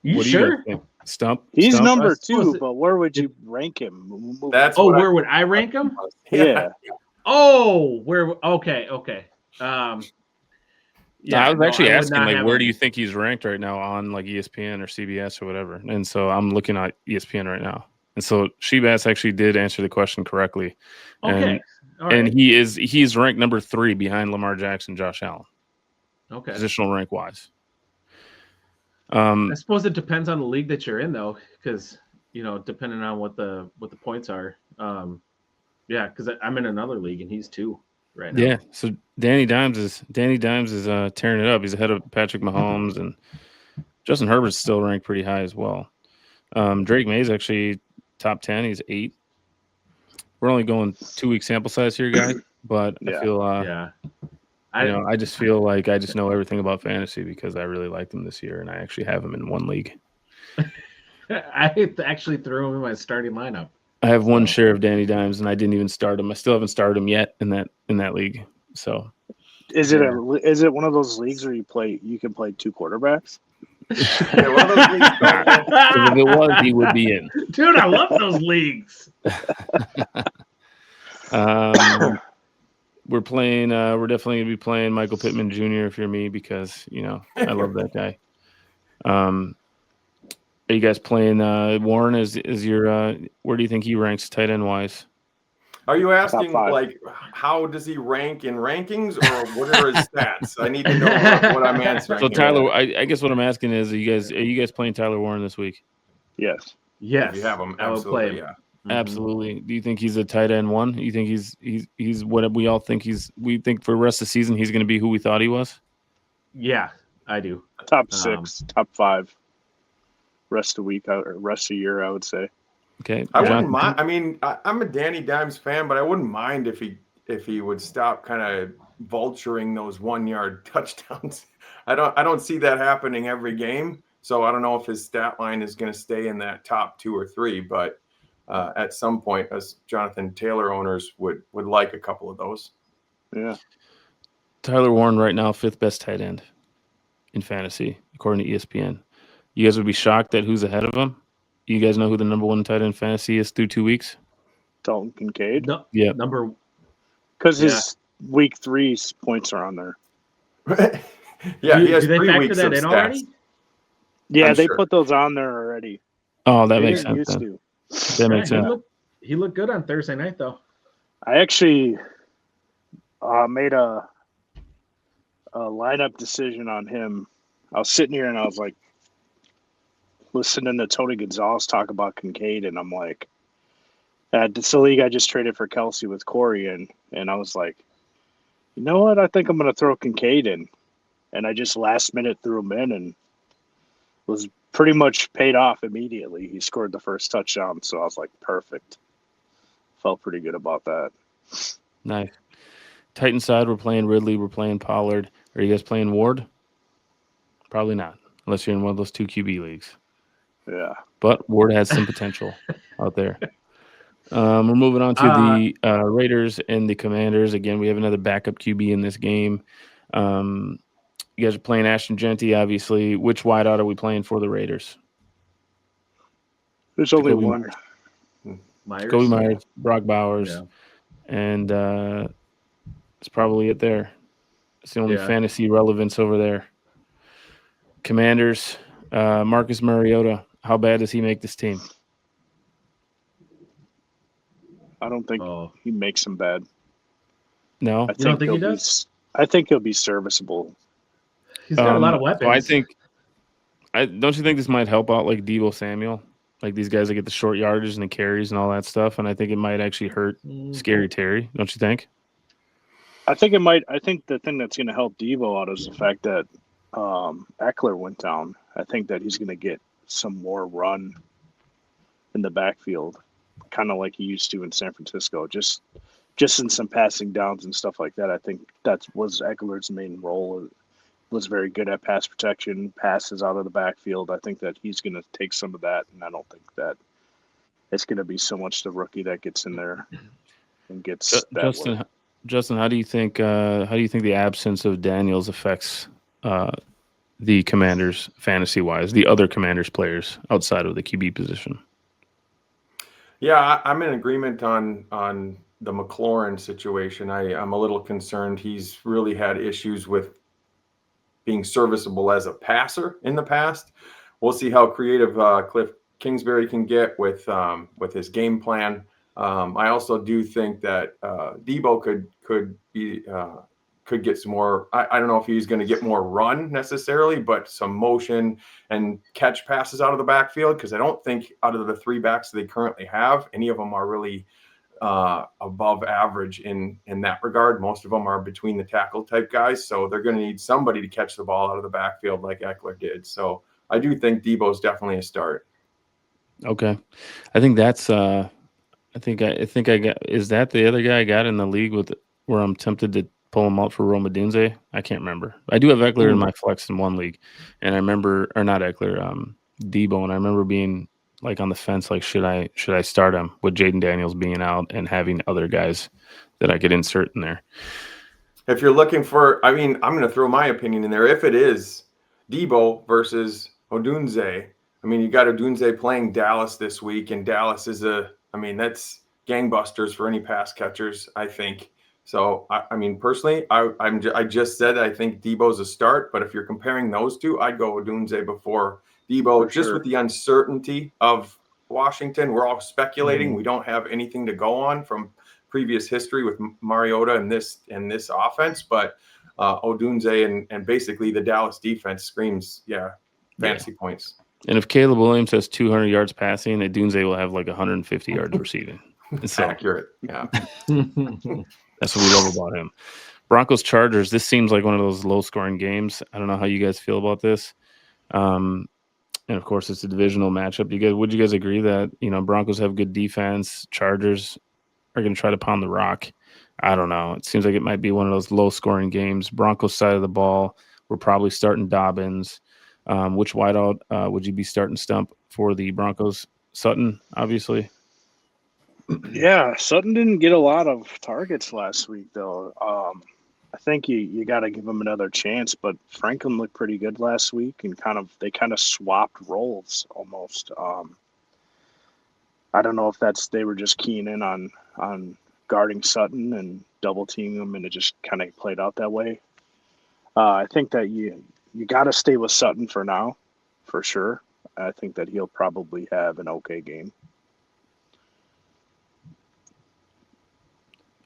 you what do sure? you guys think? Stump? He's Stump? number 2, but where would you rank him? Where would I rank him? Yeah. Oh, where? Okay. Yeah, I was actually asking, like, where do you think he's ranked right now on, like, ESPN or CBS or whatever? And so I'm looking at ESPN right now. And so Shebass actually did answer the question correctly. Okay. And he's ranked number 3 behind Lamar Jackson, Josh Allen. Okay. Positional rank wise. I suppose it depends on the league that you're in, though, because depending on what the points are. Because I'm in another league and he's 2 right now. Yeah. So Danny Dimes is tearing it up. He's ahead of Patrick Mahomes, and Justin Herbert's still ranked pretty high as well. Drake May's actually top 10. He's 8. We're only going 2-week sample size here, guys. But I feel I just feel like I just know everything about fantasy because I really liked him this year, and I actually have him in one league. I actually threw him in my starting lineup. I have one share of Danny Dimes, and I didn't even start him. I still haven't started him yet in that league. So, is it one of those leagues where you can play 2 quarterbacks? Yeah, one of those leagues. If it was, he would be in. Dude, I love those leagues. We're playing. We're definitely gonna be playing Michael Pittman Jr. if you're me because I love that guy. Are you guys playing Warren? Is your where do you think he ranks tight end wise? Are you asking like how does he rank in rankings or what are his stats? I need to know what I'm answering. So Tyler, I guess what I'm asking is, are you guys playing Tyler Warren this week? Yes. If you have him, absolutely. Yeah. Mm-hmm. Absolutely. Do you think he's a tight end 1? You think he's what we all think we think for the rest of the season he's going to be who we thought he was? Yeah, I do. Top 6, top 5. Rest of the week or rest of the year, I would say. Okay. I wouldn't mind. I mean, I'm a Danny Dimes fan, but I wouldn't mind if he would stop kind of vulturing those 1-yard touchdowns. I don't see that happening every game. So I don't know if his stat line is going to stay in that top 2 or 3, but at some point, as Jonathan Taylor owners would like a couple of those. Yeah. Tyler Warren right now 5th best tight end in fantasy according to ESPN. You guys would be shocked at who's ahead of him. You guys know who the number 1 tight end in fantasy is through 2 weeks? Dalton Kincaid. No, yeah. Because his week 3 points are on there. Yeah, he has do they 3 factor weeks that of in stats. already? Yeah, they put those on there already. Oh, that makes sense. That makes sense. He looked good on Thursday night, though. I actually made a lineup decision on him. I was sitting here and I was like listening to Tony Gonzalez talk about Kincaid, and I'm like, it's the league I just traded for Kelsey with Corey, and I was like, you know what? I think I'm going to throw Kincaid in. And I just last minute threw him in and was pretty much paid off immediately. He scored the first touchdown, so I was like, perfect. Felt pretty good about that. Nice. Titan side, we're playing Ridley, we're playing Pollard. Are you guys playing Ward? Probably not, unless you're in one of those 2 QB leagues. Yeah. But Ward has some potential out there. We're moving on to the Raiders and the Commanders. Again, we have another backup QB in this game. You guys are playing Ashton Genty, obviously. Which wideout are we playing for the Raiders? There's only one. Jacoby Myers, Brock Bowers, and that's probably it there. It's the only fantasy relevance over there. Commanders, Marcus Mariota. How bad does he make this team? I don't think he makes him bad. No? You don't think he does? I think he'll be serviceable. He's got a lot of weapons. So don't you think this might help out like Deebo Samuel? Like these guys that get the short yardage and the carries and all that stuff. And I think it might actually hurt Scary Terry. Don't you think? I think it might. I think the thing that's going to help Deebo out is the fact that Eckler went down. I think that he's going to get some more run in the backfield, kind of like he used to in San Francisco. Just just in some passing downs and stuff like that. I think that was Eckler's main role. Was very good at pass protection, passes out of the backfield. I think that he's going to take some of that, and I don't think that it's going to be so much the rookie that gets in there and gets that work. Justin, how do you think the absence of Daniels affects the Commanders fantasy wise, the other Commanders players outside of the QB position? Yeah, I'm in agreement on the McLaurin situation. I'm a little concerned. He's really had issues with being serviceable as a passer in the past. We'll see how creative Cliff Kingsbury can get with his game plan. I also do think that Debo could get some more. I don't know if he's going to get more run necessarily, but some motion and catch passes out of the backfield, because I don't think out of the 3 backs they currently have, any of them are really above average in that regard. Most of them are between the tackle type guys, so they're going to need somebody to catch the ball out of the backfield like Eckler did. So I do think Debo's definitely a start. Okay, I think that's I think I got, is that the other guy I got in the league with where I'm tempted to pull him out for Rome Odunze? I can't remember. I do have Eckler in my flex in one league, and I remember, or not Eckler, Debo, and I remember being like on the fence, like should I start him with Jaden Daniels being out and having other guys that I could insert in there. If you're looking for, I mean, I'm going to throw my opinion in there. If it is Debo versus Odunze, I mean, you got Odunze playing Dallas this week, and Dallas is that's gangbusters for any pass catchers, I think. So, I mean, personally, I just said I think Debo's a start, but if you're comparing those two, I'd go Odunze before Debo, just with the uncertainty of Washington. We're all speculating. We don't have anything to go on from previous history with Mariota and this offense, but Odunze and basically the Dallas defense screams, fantasy points. And if Caleb Williams has 200 yards passing, Odunze will have like 150 yards receiving. It's accurate. Yeah. That's what we love about him. Broncos Chargers. This seems like one of those low scoring games. I don't know how you guys feel about this. And of course, it's a divisional matchup. Would you guys agree that, Broncos have good defense? Chargers are going to try to pound the rock. I don't know. It seems like it might be one of those low scoring games. Broncos side of the ball, we're probably starting Dobbins. Which wideout would you be starting Stump for the Broncos? Sutton, obviously. Yeah, Sutton didn't get a lot of targets last week, though. I think you got to give him another chance, but Franklin looked pretty good last week, and they kind of swapped roles almost. I don't know if they were just keying in on guarding Sutton and double teaming him, and it just kind of played out that way. I think that you got to stay with Sutton for now, for sure. I think that he'll probably have an okay game.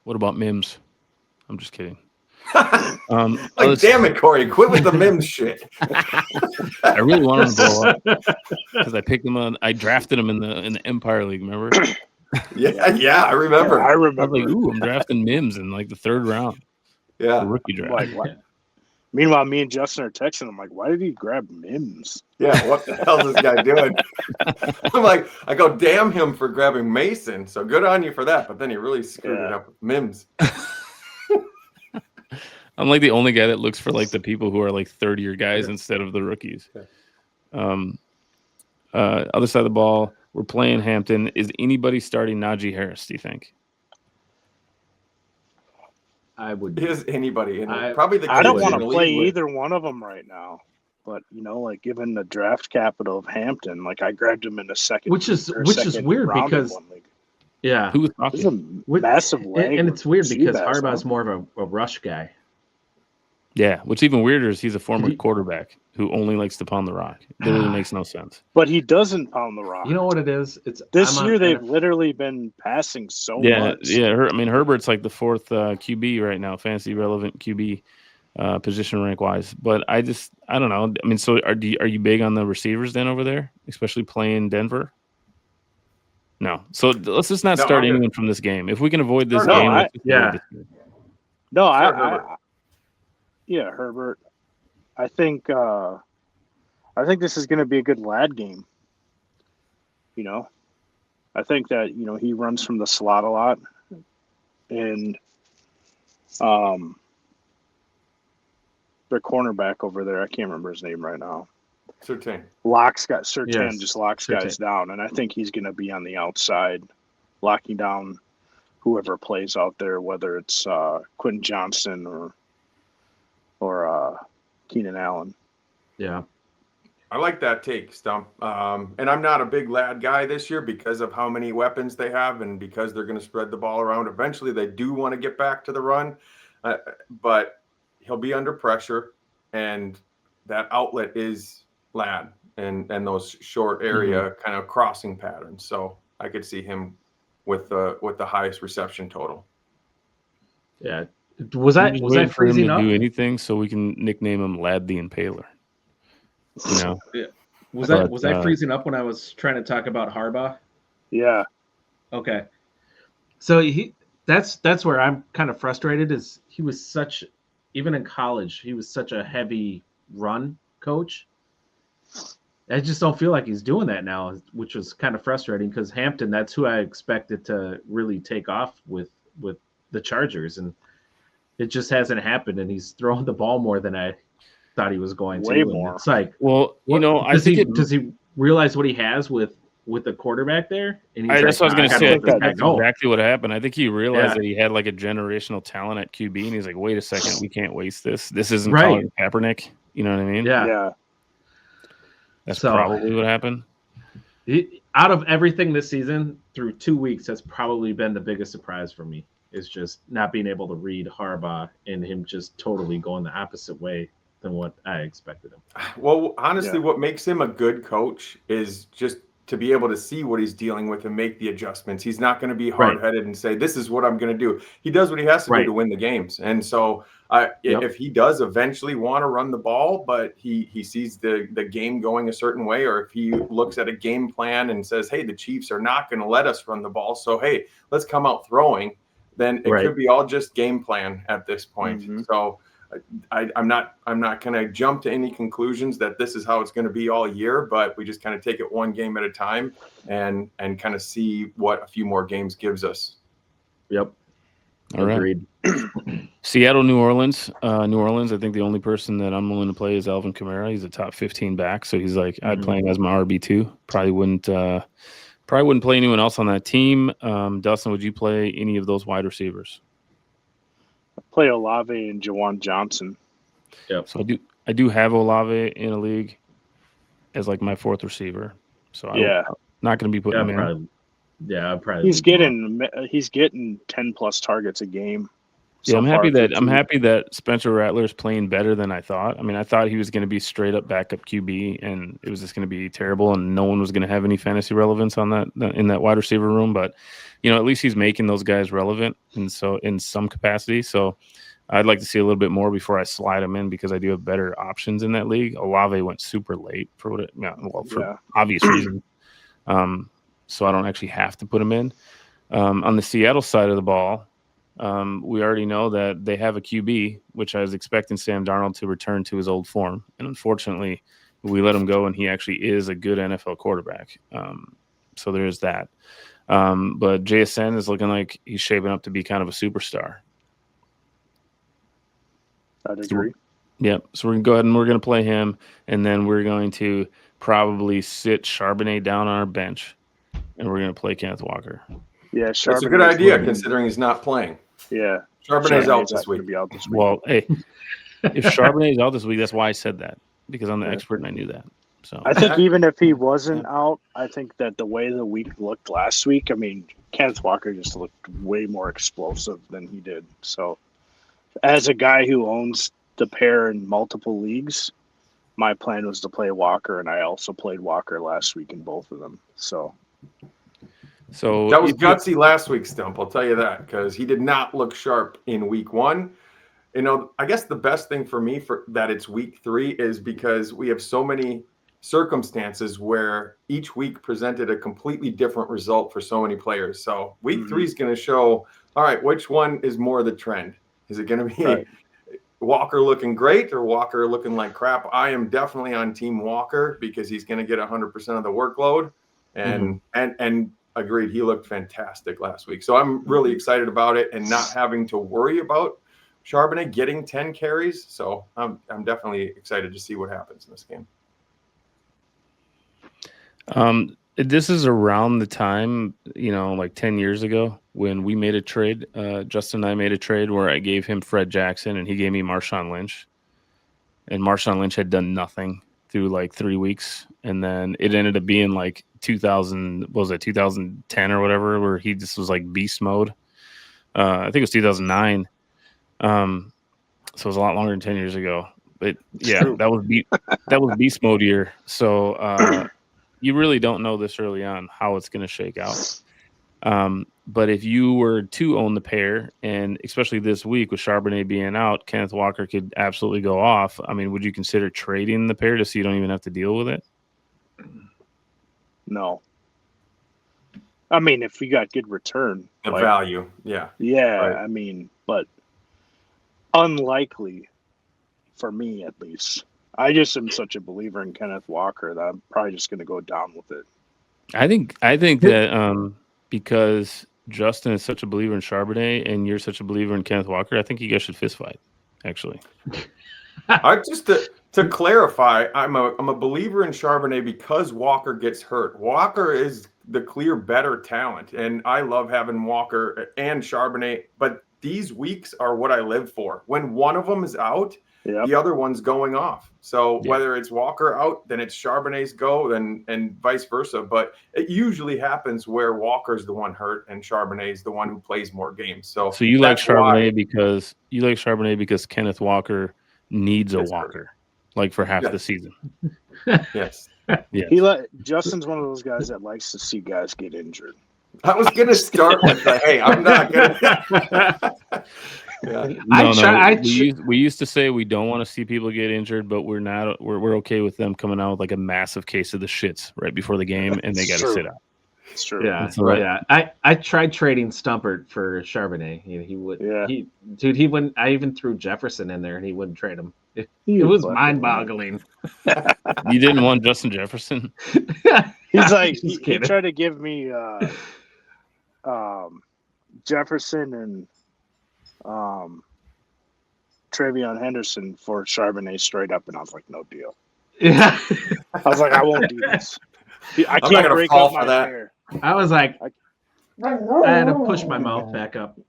What about Mims? I'm just kidding. Damn it, Corey, quit with the Mims shit. I really wanted him to blow up because I picked him on. I drafted him in the Empire League. Remember? Yeah, I remember. Yeah, I remember. I was like, ooh, I'm drafting Mims in like the 3rd round. Yeah, the rookie draft. Like, what? Meanwhile, me and Justin are texting. I'm like, why did he grab Mims? Yeah, what the hell is this guy doing? I go, damn him for grabbing Mason. So good on you for that. But then he really screwed it up with Mims. I'm like the only guy that looks for like the people who are like 30-year guys instead of the rookies. Other side of the ball, we're playing Hampton. Is anybody starting Najee Harris, do you think? I would. Is anybody in it? Probably the. I don't want to play either one of them right now. But like given the draft capital of Hampton, like I grabbed him in the second, which is weird because who was talking? This is a massive leg, and it's weird because Harbaugh's more of a rush guy. Yeah, what's even weirder is he's a former quarterback who only likes to pound the rock. It really makes no sense. But he doesn't pound the rock. You know what it is? It's this year they've literally been passing so much. Yeah. Herbert's like the 4th QB right now, fantasy relevant QB position rank wise. But I don't know. I mean, so are you big on the receivers then over there, especially playing Denver? No. So let's just not start anyone from this game. If we can avoid this game, Herbert. I think this is going to be a good lad game. I think that he runs from the slot a lot and their cornerback over there, I can't remember his name right now. Surtain. Surtain just locks Surtain. guys down, and I think he's going to be on the outside, locking down whoever plays out there, whether it's Quentin Johnston or Keenan Allen. Yeah. I like that take, Stump. And I'm not a big lad guy this year because of how many weapons they have and because they're going to spread the ball around. Eventually, they do want to get back to the run, but he'll be under pressure, and that outlet is lad and those short area kind of crossing patterns. So I could see him with the highest reception total. Yeah. Was I freezing to up? do anything so we can nickname him Lad the Impaler? You know. Yeah. Was I freezing up when I was trying to talk about Harbaugh? Yeah. Okay. So that's where I'm kind of frustrated. Is he was such, even in college, he was such a heavy run coach. I just don't feel like he's doing that now, which was kind of frustrating because Hampton, that's who I expected to really take off with the Chargers, and it just hasn't happened. And he's throwing the ball more than I thought he was going to. Way more. It's like, well, does he realize what he has with the quarterback there? And that's what I was going to say. That's go. exactly what happened. I think he realized that he had like a generational talent at QB, and he's like, "Wait a second, we can't waste this. This isn't Colin Kaepernick." You know what I mean? Yeah. That's probably what happened. Out of everything this season, through 2 weeks, that's probably been the biggest surprise for me. Is just not being able to read Harbaugh and him just totally going the opposite way than what I expected him. Well, honestly, what makes him a good coach is just to be able to see what he's dealing with and make the adjustments. He's not going to be hard-headed and say, this is what I'm going to do. He does what he has to do to win the games. And so if he does eventually want to run the ball, but he sees the game going a certain way, or if he looks at a game plan and says, hey, the Chiefs are not going to let us run the ball, so, hey, let's come out throwing, then it could be all just game plan at this point. So I'm not going to jump to any conclusions that this is how it's going to be all year, but we just kind of take it one game at a time and kind of see what a few more games gives us. Yep. All Agreed. Right. Seattle, New Orleans. New Orleans, I think the only person that I'm willing to play is Alvin Kamara. He's a top 15 back, so he's like, I'd play him as my RB2. Probably wouldn't play anyone else on that team. Dustin, would you play any of those wide receivers? Play Olave and Jawan Johnson. Yep. So I do have Olave in a league as like my fourth receiver. So I'm not going to be putting him in. I'd probably. He's getting 10 plus targets a game. Yeah, I'm happy that Spencer Rattler is playing better than I thought. I mean, I thought he was going to be straight up backup QB, and it was just going to be terrible, and no one was going to have any fantasy relevance on that in that wide receiver room. But at least he's making those guys relevant, and so in some capacity. So I'd like to see a little bit more before I slide him in because I do have better options in that league. Olave went super late for obvious reasons. So I don't actually have to put him in. On the Seattle side of the ball. We already know that they have a QB, which I was expecting Sam Darnold to return to his old form. And unfortunately, we let him go, and he actually is a good NFL quarterback. So there is that. But JSN is looking like he's shaping up to be kind of a superstar. I'd agree. Yep. So we're going to go ahead and we're going to play him, and then we're going to probably sit Charbonnet down on our bench, and we're going to play Kenneth Walker. Yeah, that's a good idea considering he's not playing. Yeah, Charbonnet's out this week. Well, hey, if Charbonnet is out this week, that's why I said that, because I'm the expert and I knew that. So I think even if he wasn't out, I think that the way the week looked last week, I mean, Kenneth Walker just looked way more explosive than he did. So as a guy who owns the pair in multiple leagues, my plan was to play Walker, and I also played Walker last week in both of them. So that was gutsy last week, Stump. I'll tell you that, because he did not look sharp in week one. I guess the best thing for me for that it's week 3 is because we have so many circumstances where each week presented a completely different result for so many players. So week 3 is going to show, all right, which one is more the trend? Is it going to be Walker looking great or Walker looking like crap? I am definitely on Team Walker because he's going to get 100% of the workload. And agreed. He looked fantastic last week. So I'm really excited about it and not having to worry about Charbonnet getting 10 carries. So I'm definitely excited to see what happens in this game. This is around the time, like 10 years ago when we made a trade. Justin and I made a trade where I gave him Fred Jackson and he gave me Marshawn Lynch. And Marshawn Lynch had done nothing through like 3 weeks. And then it ended up being like 2010 or whatever, where he just was like beast mode. I think it was 2009. So it was a lot longer than 10 years ago. But yeah, that was beast mode year. So you really don't know this early on how it's going to shake out. But if you were to own the pair, and especially this week with Charbonnet being out, Kenneth Walker could absolutely go off. I mean, would you consider trading the pair just so you don't even have to deal with it? No. I mean, if we got good return. The value, yeah. Yeah, right. I mean, but unlikely for me at least. I just am such a believer in Kenneth Walker that I'm probably just going to go down with it. I think that because Justin is such a believer in Charbonnet and you're such a believer in Kenneth Walker, I think you guys should fist fight, actually. I just to clarify, I'm a believer in Charbonnet because Walker gets hurt. Walker is the clear better talent, and I love having Walker and Charbonnet, but these weeks are what I live for. When one of them is out, the other one's going off. So whether it's Walker out, then it's Charbonnet's go, and vice versa. But it usually happens where Walker's the one hurt and Charbonnet's the one who plays more games. So you like Charbonnet because Kenneth Walker needs a Walker, like for half the season. Yes. Justin's one of those guys that likes to see guys get injured. I was gonna start with that. Hey, I'm not gonna. We used to say we don't want to see people get injured, but we're not. We're okay with them coming out with like a massive case of the shits right before the game, and they got to sit out. It's true. Yeah, I tried trading Stumpert for Charbonnet. He would. Yeah. He wouldn't. I even threw Jefferson in there, and he wouldn't trade him. It was mind-boggling. You didn't want Justin Jefferson? He's like he tried to give me Jefferson and Travion Henderson for Charbonnet straight up, and I was like, no deal. Yeah. I was like, I won't do this. I can't break up my hair. I was like, I had to push my mouth back up.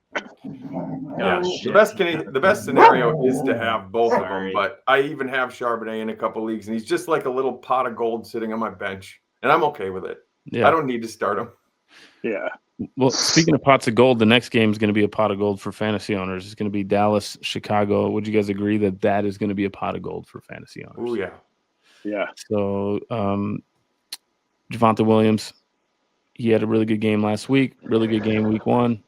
The best scenario is to have both of them, but I even have Charbonnet in a couple leagues, and he's just like a little pot of gold sitting on my bench, and I'm okay with it. Yeah. I don't need to start him. Yeah. Well, speaking of pots of gold, the next game is going to be a pot of gold for fantasy owners. It's going to be Dallas, Chicago. Would you guys agree that is going to be a pot of gold for fantasy owners? Oh, yeah. Yeah. So, Javonte Williams, he had a really good game last week, really good game week 1.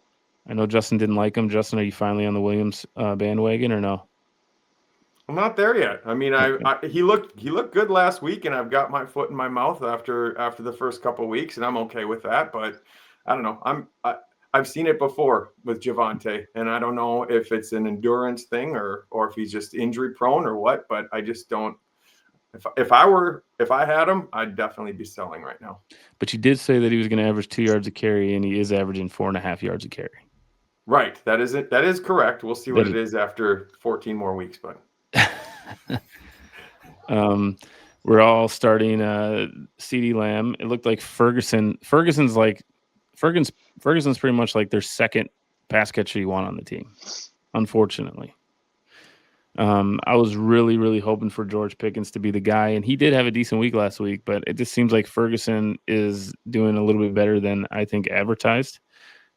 I know Justin didn't like him. Justin, are you finally on the Williams bandwagon or no? I'm not there yet. I mean, he looked good last week, and I've got my foot in my mouth after the first couple of weeks, and I'm okay with that. But I don't know. I've seen it before with Javonte, and I don't know if it's an endurance thing or if he's just injury prone or what. But I just don't. If I had him, I'd definitely be selling right now. But you did say that he was going to average 2 yards a carry, and he is averaging 4.5 yards a carry. Right. That is it. That is correct. We'll see what it is after 14 more weeks, but. We're all starting CeeDee Lamb. It looked like Ferguson's pretty much like their second pass catcher you want on the team, unfortunately. I was really, really hoping for George Pickens to be the guy, and he did have a decent week last week, but it just seems like Ferguson is doing a little bit better than I think advertised.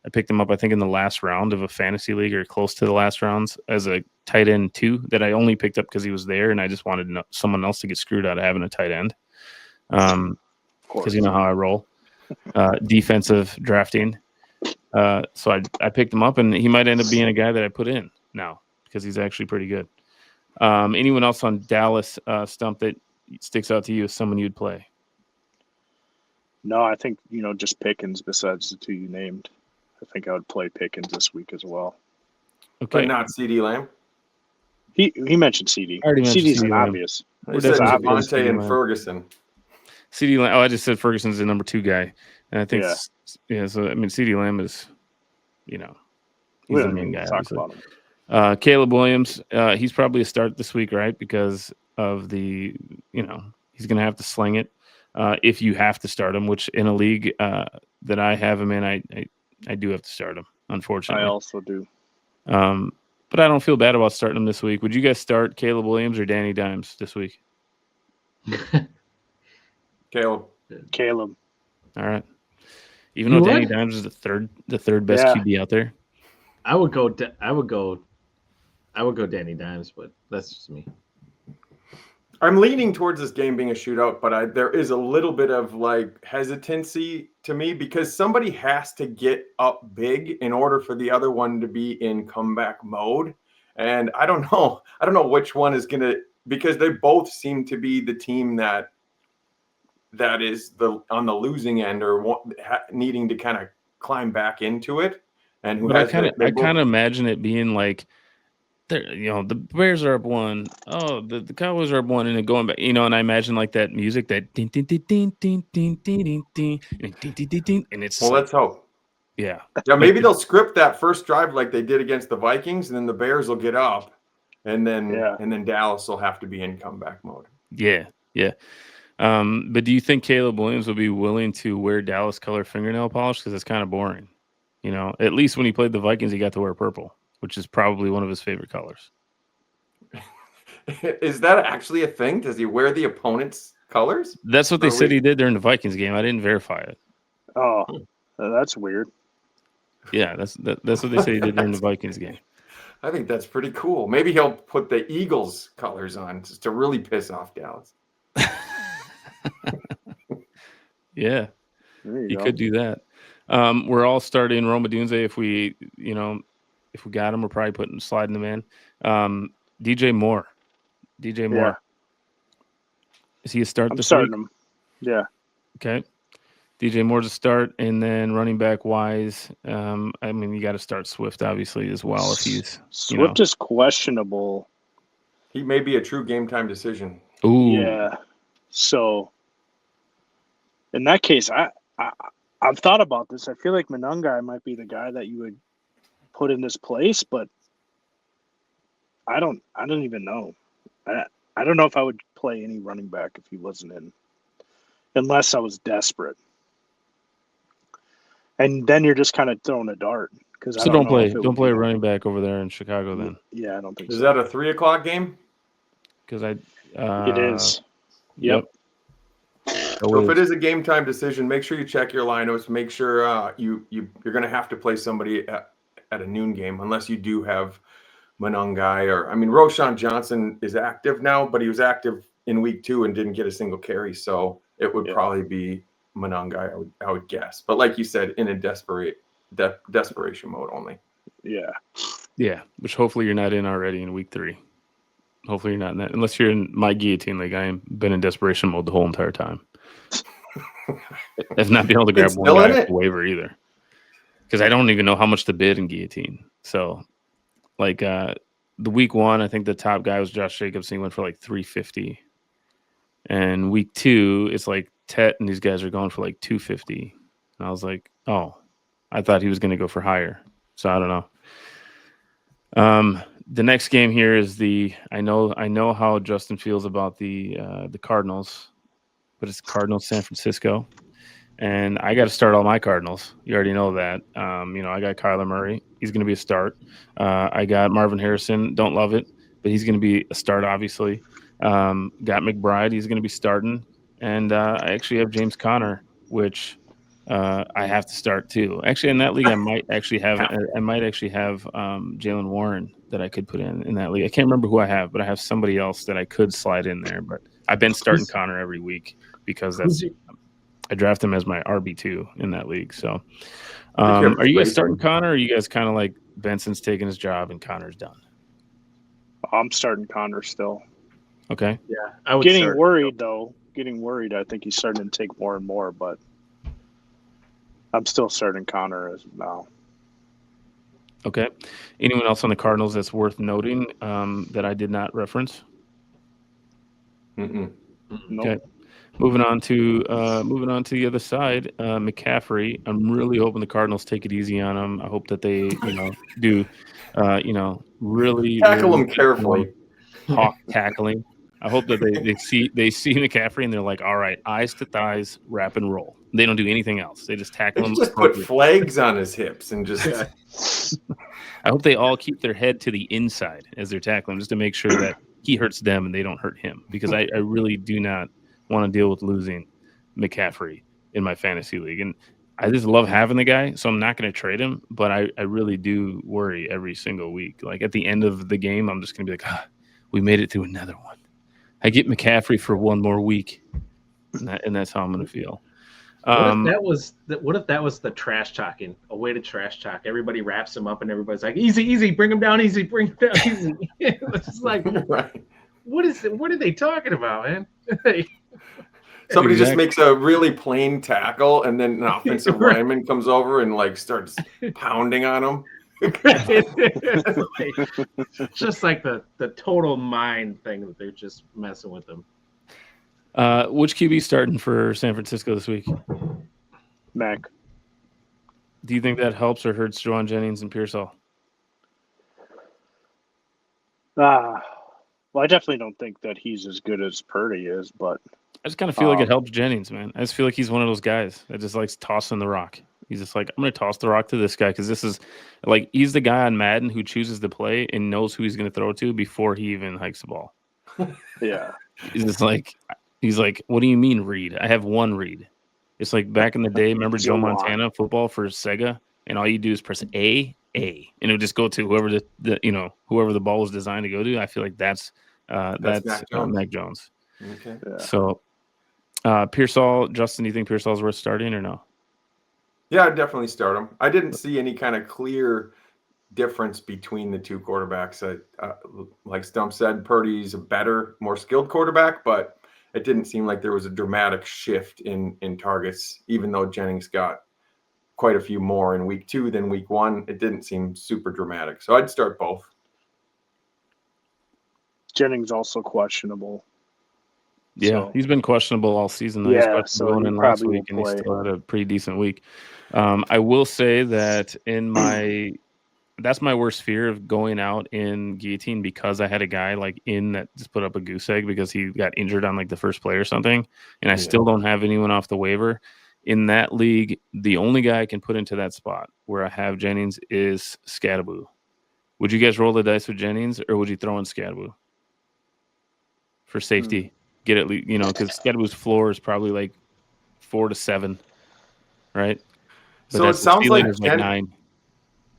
I picked him up, I think, in the last round of a fantasy league or close to the last rounds as a tight end 2 that I only picked up because he was there, and I just wanted someone else to get screwed out of having a tight end. Because you know how I roll. Defensive drafting. So I picked him up, and he might end up being a guy that I put in now because he's actually pretty good. Anyone else on Dallas Stump that sticks out to you as someone you'd play? No, I think, just Pickens besides the 2 you named. I think I would play Pickens this week as well. Okay. But not CeeDee Lamb? He mentioned CD. CD's an obvious. He said Javonte and Ferguson. CeeDee Lamb. Oh, I just said Ferguson's the number 2 guy. And I think Yeah, so I mean, CeeDee Lamb is, he's the main guy. Talk about him. Caleb Williams, he's probably a start this week, right? Because of the, he's going to have to sling it if you have to start him. Which in a league that I have him in, I do have to start him. Unfortunately, I also do. But I don't feel bad about starting him this week. Would you guys start Caleb Williams or Danny Dimes this week? Caleb. All right. Even though Danny Dimes is the third best QB out there, I would go Danny Dimes, but that's just me. I'm leaning towards this game being a shootout, but there is a little bit of like hesitancy to me because somebody has to get up big in order for the other one to be in comeback mode. And I don't know which one is going to, because they both seem to be the team that is on the losing end or needing to kind of climb back into it. And I kind of imagine it being like, the Bears are up 1. Oh, the Cowboys are up 1, and then going back, and I imagine like that music that ding ding ding ding ding ding ding ding ding ding, and it's let's hope. Yeah. Maybe they'll script that first drive like they did against the Vikings, and then the Bears will get up, and then Dallas will have to be in comeback mode. Yeah. But do you think Caleb Williams will be willing to wear Dallas color fingernail polish? Because it's kind of boring. At least when he played the Vikings, he got to wear purple, which is probably one of his favorite colors. Is that actually a thing? Does he wear the opponent's colors? That's what they said he did during the Vikings game. I didn't verify it. Oh, that's weird. Yeah, that's what they said he did during the Vikings game. I think that's pretty cool. Maybe he'll put the Eagles colors on just to really piss off Dallas. Yeah, you could do that. We're all starting Rome Odunze if we got him. We're probably sliding him in. DJ Moore. Yeah. Is he a start I'm this starting week? him. Yeah. Okay. DJ Moore's a start, and then running back wise, you got to start Swift obviously as well if he's Swift is questionable. He may be a true game time decision. Ooh. Yeah. So in that case, I've thought about this. I feel like Monangai might be the guy that you would put in this place, but I don't even know. I don't know if I would play any running back if he wasn't in, unless I was desperate. And then you're just kind of throwing a dart because don't play a running back over there in Chicago then. Yeah, I don't think so. Is that a 3:00 game? Because it is. Yep. So if it is a game time decision, make sure you check your lineups. Make sure you're going to have to play somebody at a noon game unless you do have Monangai Roshan Johnson is active now, but he was active in week 2 and didn't get a single carry, so it would probably be Monangai, I would guess. But like you said, in a desperation mode only. Yeah. Yeah, which hopefully you're not in already in week 3. Hopefully you're not in that. Unless you're in my guillotine league, I've been in desperation mode the whole entire time. I've not been able to grab one guy off the waiver either. Because I don't even know how much to bid in guillotine. So, the week 1, I think the top guy was Josh Jacobs, and he went for like $350. And week 2, it's like Tet and these guys are going for like $250. And I was like, oh, I thought he was going to go for higher. So I don't know. The next game here is I know how Justin feels about the Cardinals, but it's Cardinals San Francisco, and I got to start all my Cardinals. You already know that. I got Kyler Murray. He's going to be a start. I got Marvin Harrison. Don't love it, but he's going to be a start, obviously. Got McBride. He's going to be starting, and I actually have James Conner, which I have to start too. Actually, in that league, I might actually have Jalen Warren that I could put in that league. I can't remember who I have, but I have somebody else that I could slide in there. But I've been starting Conner every week because I draft him as my RB2 in that league. So, are you guys starting Conner? Or are you guys kind of like Benson's taking his job and Conner's done? I'm starting Conner still. Okay. Yeah, I would. Getting worried. I think he's starting to take more and more, but I'm still starting Conner as now. Okay. Anyone else on the Cardinals that's worth noting that I did not reference? Mm-mm. Nope. Okay. Moving on to the other side, McCaffrey. I'm really hoping the Cardinals take it easy on him. I hope that they, do, really Tackle really him carefully. hawk tackling. I hope that they see McCaffrey and they're like, all right, eyes to thighs, wrap and roll. They don't do anything else. They just tackle him. Just put flags on his hips and just. I hope they all keep their head to the inside as they're tackling, just to make sure that he hurts them and they don't hurt him. Because I really do not want to deal with losing McCaffrey in my fantasy league. And I just love having the guy, so I'm not going to trade him. But I really do worry every single week. Like at the end of the game, I'm just going to be like, we made it through another one. I get McCaffrey for one more week, and that's how I'm going to feel. What if that was the trash talking? A way to trash talk. Everybody wraps him up, and everybody's like, "Easy, bring him down, easy, bring him down, easy." It's just like, right. What are they talking about, man? Somebody just makes a really plain tackle, and then an offensive lineman comes over and like starts pounding on him. It's just like the total mind thing that they're just messing with them. Which QB starting for San Francisco this week? Mac. Do you think that helps or hurts Juwan Jennings and Pearsall? Well, I definitely don't think that he's as good as Purdy is, but I just kind of feel like it helps Jennings, man. I just feel like he's one of those guys that just likes tossing the rock. He's just like, I'm going to toss the rock to this guy because this is like he's the guy on Madden who chooses to play and knows who he's going to throw to before he even hikes the ball. Yeah. He's just like, what do you mean read? I have one read. It's like back in the day, remember Joe Montana football for Sega? And all you do is press A, and it'll just go to whoever whoever the ball was designed to go to. I feel like that's Mac Jones. Okay. Yeah. So Pearsall, Justin, do you think Pearsall's worth starting or no? Yeah, I'd definitely start him. I didn't see any kind of clear difference between the two quarterbacks. Like Stump said, Purdy's a better, more skilled quarterback, but it didn't seem like there was a dramatic shift in targets, even though Jennings got quite a few more in week 2 than week 1. It didn't seem super dramatic. So I'd start both. Jennings also questionable. Yeah, so. He's been questionable all season. Yeah, so going in last week, and he still had a pretty decent week. I will say that that's my worst fear of going out in guillotine because I had a guy like in that just put up a goose egg because he got injured on like the first play or something, and I still don't have anyone off the waiver. In that league, the only guy I can put into that spot where I have Jennings is Scadaboo. Would you guys roll the dice with Jennings, or would you throw in Scadaboo for safety? Get at least, because Scadaboo's floor is probably like 4 to 7, right? But so it sounds like 9.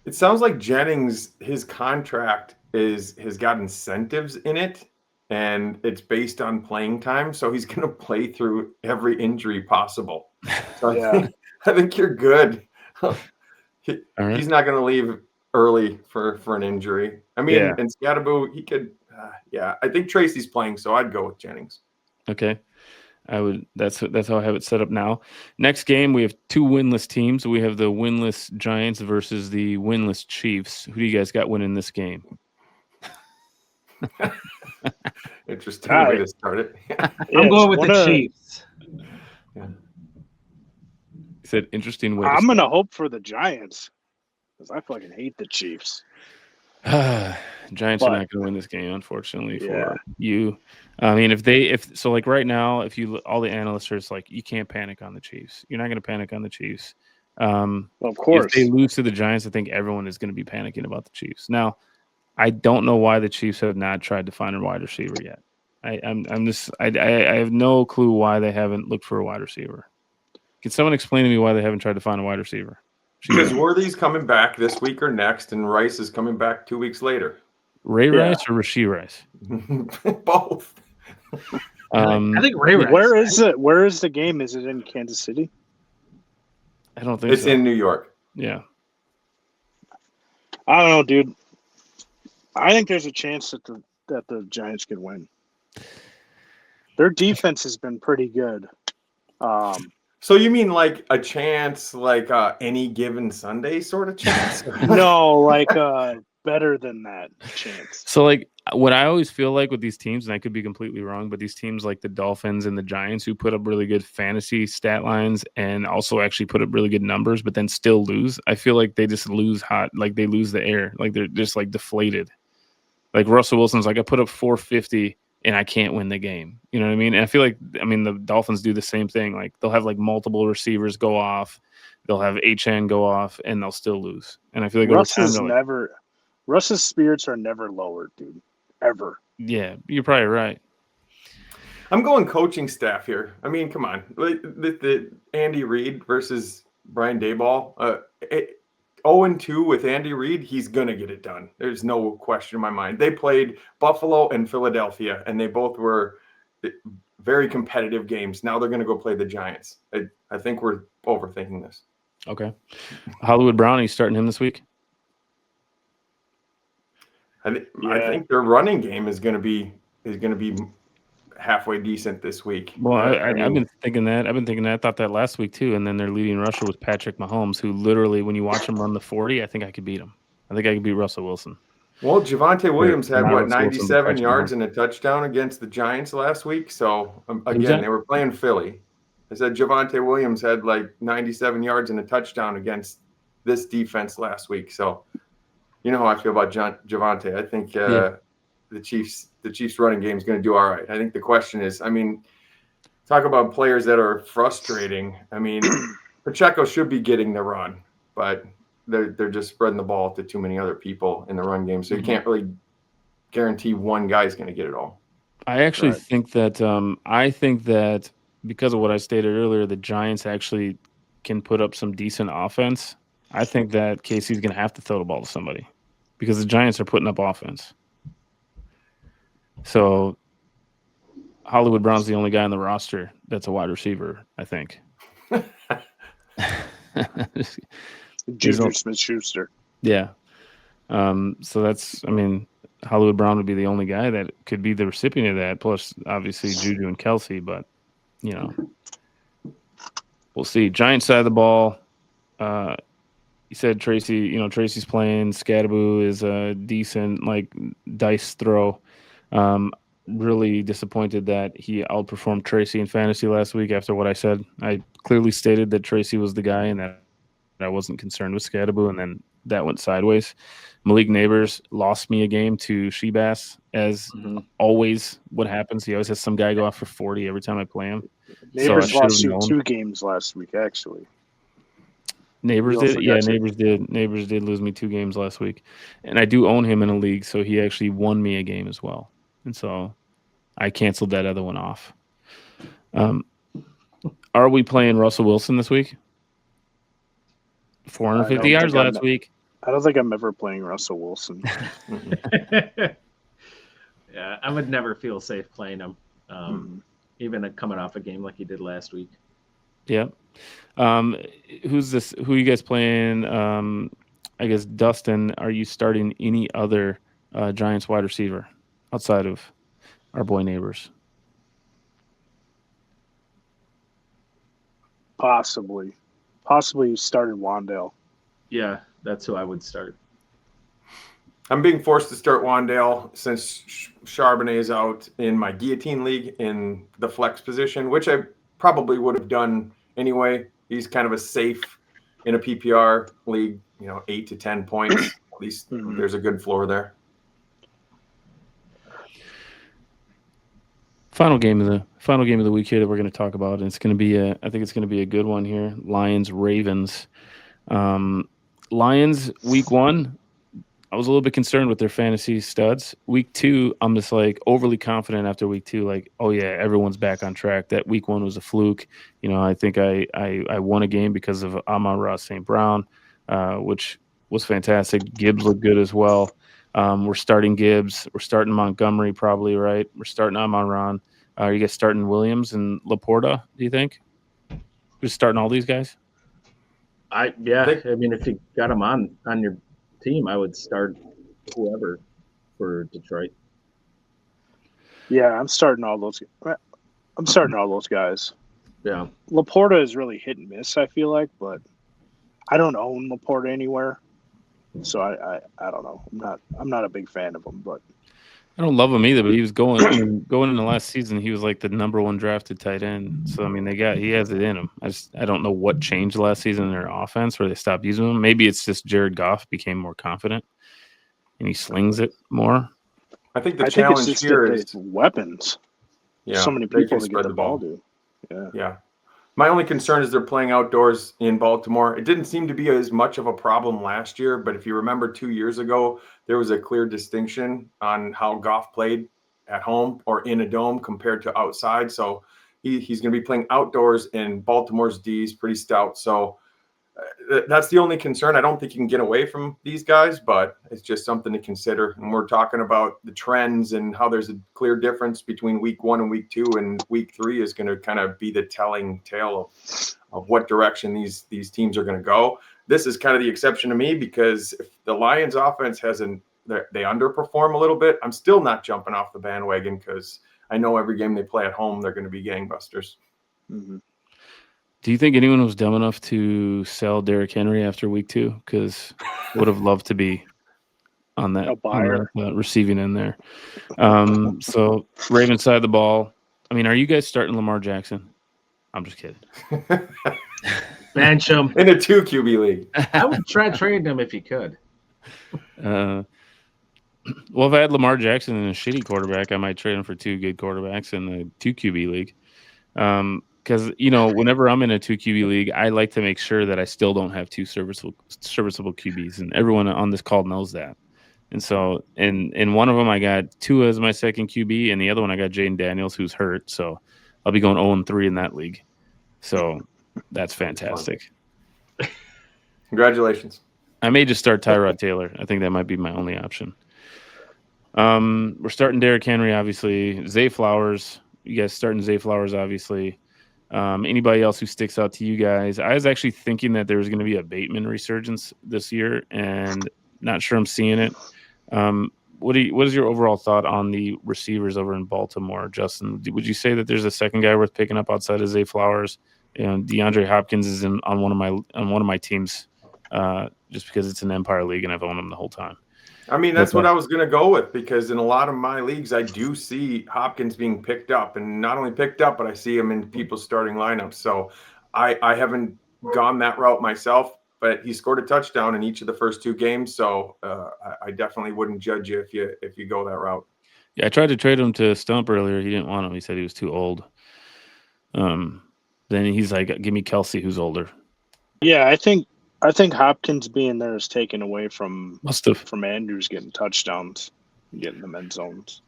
It sounds like Jennings, his contract has got incentives in it, and it's based on playing time. So he's going to play through every injury possible. So I think you're good. He's not going to leave early for an injury. I mean, and Scadaboo, he could. I think Tracy's playing, so I'd go with Jennings. Okay. I would. That's how I have it set up now. Next game, we have 2 winless teams. We have the winless Giants versus the winless Chiefs. Who do you guys got winning this game? Interesting way to start it. I'm going with the Chiefs. Yeah. He said interesting way. I'm gonna hope for the Giants because I fucking hate the Chiefs. Giants are not going to win this game, unfortunately, for you. I mean, if right now, all the analysts are just like, you can't panic on the Chiefs. You're not going to panic on the Chiefs. Well, of course, if they lose to the Giants, I think everyone is going to be panicking about the Chiefs. Now, I don't know why the Chiefs have not tried to find a wide receiver yet. I have no clue why they haven't looked for a wide receiver. Can someone explain to me why they haven't tried to find a wide receiver? Because Worthy's coming back this week or next, and Rice is coming back 2 weeks later. Rice or Rashee Rice? Both. I think Ray Rice. Where is it? Where is the game? Is it in Kansas City? I don't think it's in New York. Yeah. I don't know, dude. I think there's a chance that the Giants could win. Their defense has been pretty good. So you mean like a chance, like any given Sunday sort of chance? No, like better than that chance. So like what I always feel like with these teams, and I could be completely wrong, but these teams like the Dolphins and the Giants who put up really good fantasy stat lines and also actually put up really good numbers, but then still lose. I feel like they just lose hot, like they lose the air, like they're just like deflated. Like Russell Wilson's like, I put up 450 and I can't win the game. You know what I mean? And I feel like, the Dolphins do the same thing. Like they'll have like multiple receivers go off, they'll have HN go off, and they'll still lose. And I feel like Russ's spirits are never lowered, dude. Ever. Yeah, you're probably right. I'm going coaching staff here. I mean, come on. The Andy Reid versus Brian Daboll. 0-2 with Andy Reid, he's going to get it done. There's no question in my mind. They played Buffalo and Philadelphia, and they both were very competitive games. Now they're going to go play the Giants. I think we're overthinking this. Okay. Hollywood Brown, are you starting him this week? I think their running game is going to be halfway decent this week. Well, I've been thinking that. I thought that last week too. And then their leading rusher was Patrick Mahomes, who literally, when you watch him run the 40, I think I could beat him. I think I could beat Russell Wilson. Well, Javonte Williams had 97 yards and a touchdown against the Giants last week. So again, they were playing Philly. I said Javonte Williams had like 97 yards and a touchdown against this defense last week. So you know how I feel about Javonte. I think the Chiefs running game is going to do all right. I think the question is, talk about players that are frustrating. Pacheco should be getting the run, but they're just spreading the ball to too many other people in the run game. So you can't really guarantee one guy's going to get it all. I actually think that because of what I stated earlier, the Giants actually can put up some decent offense. I think that KC's going to have to throw the ball to somebody because the Giants are putting up offense. So Hollywood Brown's the only guy on the roster that's a wide receiver, I think. Juju Smith-Schuster. Yeah. So that's, Hollywood Brown would be the only guy that could be the recipient of that, plus obviously Juju and Kelsey, but, we'll see. Giants side of the ball, you said Tracy's playing. Scadaboo is a decent, dice throw. Really disappointed that he outperformed Tracy in fantasy last week after what I said. I clearly stated that Tracy was the guy and that I wasn't concerned with Scadaboo, and then that went sideways. Malik Neighbors lost me a game to Shebass, as always what happens. He always has some guy go off for 40 every time I play him. Neighbors lost you 2 games last week, actually. Neighbors did? Yeah, Neighbors did. Neighbors did lose me 2 games last week. And I do own him in a league, so he actually won me a game as well. And so I canceled that other one off. Are we playing Russell Wilson this week? 450 yards last week. I don't think I'm ever playing Russell Wilson. Yeah, I would never feel safe playing him, even coming off a game like he did last week. Yeah. Who's this? Who are you guys playing? I guess, Dustin, are you starting any other Giants wide receiver outside of our boy Neighbors? Possibly started Wandale. Yeah, that's who I would start. I'm being forced to start Wandale since Charbonnet is out in my guillotine league in the flex position, which I probably would have done anyway. He's kind of a safe in a PPR league, 8 to 10 points. At least there's a good floor there. Final game of the week here that we're going to talk about, and it's going to be I think it's going to be a good one here. Lions Ravens. Lions week 1, I was a little bit concerned with their fantasy studs. Week 2, I'm just overly confident after week 2, oh yeah, everyone's back on track. That week 1 was a fluke. I think I won a game because of Amon-Ra St. Brown, which was fantastic. Gibbs looked good as well. We're starting Gibbs. We're starting Montgomery probably, right? We're starting Amon-Ra. Are you guys starting Williams and Laporta, do you think? Just starting all these guys? If you got them on your team, I would start whoever for Detroit. Yeah, I'm starting all those guys. Yeah. Laporta is really hit and miss, I feel like, but I don't own Laporta anywhere. So I don't know. I'm not a big fan of him, but I don't love him either, but he was going in the last season. He was like the number 1 drafted tight end. So I mean, he has it in him. I don't know what changed last season in their offense where they stopped using him. Maybe it's just Jared Goff became more confident and he slings it more. I think the challenge here is weapons. Yeah, so many people to get the ball to. Yeah. My only concern is they're playing outdoors in Baltimore. It didn't seem to be as much of a problem last year, but if you remember 2 years ago, there was a clear distinction on how Goff played at home or in a dome compared to outside. So he's going to be playing outdoors, and Baltimore's D is pretty stout. So that's the only concern. I don't think you can get away from these guys, but it's just something to consider. And we're talking about the trends and how there's a clear difference between week 1 and week 2, and week 3 is going to kind of be the telling tale of what direction these teams are going to go. This is kind of the exception to me, because if the Lions offense they underperform a little bit, I'm still not jumping off the bandwagon, because I know every game they play at home, they're going to be gangbusters. Mm-hmm. Do you think anyone was dumb enough to sell Derrick Henry after week 2? Because would have loved to be on that receiving end there. So Ravens side of the ball. I mean, are you guys starting Lamar Jackson? I'm just kidding. Bench him in a 2 QB league. I would try trading him if you could. Well, if I had Lamar Jackson and a shitty quarterback, I might trade him for 2 good quarterbacks in the 2 QB league. Because, whenever I'm in a 2 QB league, I like to make sure that I still don't have 2 serviceable QBs. And everyone on this call knows that. And so in one of them, I got Tua as my second QB, and the other one, I got Jaden Daniels, who's hurt. So I'll be going 0-3 in that league. So that's fantastic. Congratulations. I may just start Tyrod Taylor. I think that might be my only option. We're starting Derrick Henry, obviously. Zay Flowers. You guys starting Zay Flowers, obviously. Anybody else who sticks out to you guys? I was actually thinking that there was going to be a Bateman resurgence this year, and not sure I'm seeing it. What is your overall thought on the receivers over in Baltimore, Justin? Would you say that there's a second guy worth picking up outside of Zay Flowers? And DeAndre Hopkins is on one of my teams, just because it's an Empire League and I've owned him the whole time. I mean, that's what I was going to go with, because in a lot of my leagues, I do see Hopkins being picked up, and not only picked up, but I see him in people's starting lineups. So I haven't gone that route myself, but he scored a touchdown in each of the first 2 games. So I definitely wouldn't judge you if you go that route. Yeah, I tried to trade him to Stump earlier. He didn't want him. He said he was too old. Then he's like, give me Kelsey, who's older. Yeah, I think Hopkins being there is taken away from Andrews getting touchdowns, getting them end zones.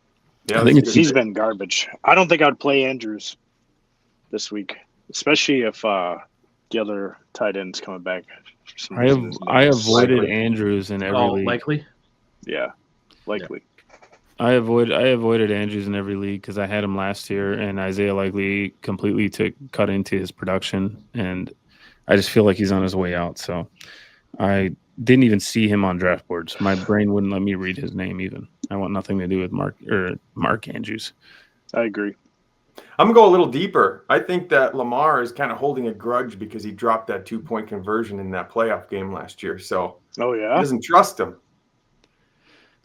Yeah, I think he's been garbage. I don't think I'd play Andrews this week, especially if the other tight end's coming back. I avoided Andrews in every league. Likely? Yeah, likely. I avoided Andrews in every league because I had him last year, and Isaiah Likely completely cut into his production, and I just feel like he's on his way out. So I didn't even see him on draft boards. My brain wouldn't let me read his name even. I want nothing to do with Mark Andrews. I agree. I'm going to go a little deeper. I think that Lamar is kind of holding a grudge because he dropped that 2-point conversion in that playoff game last year. So he doesn't trust him.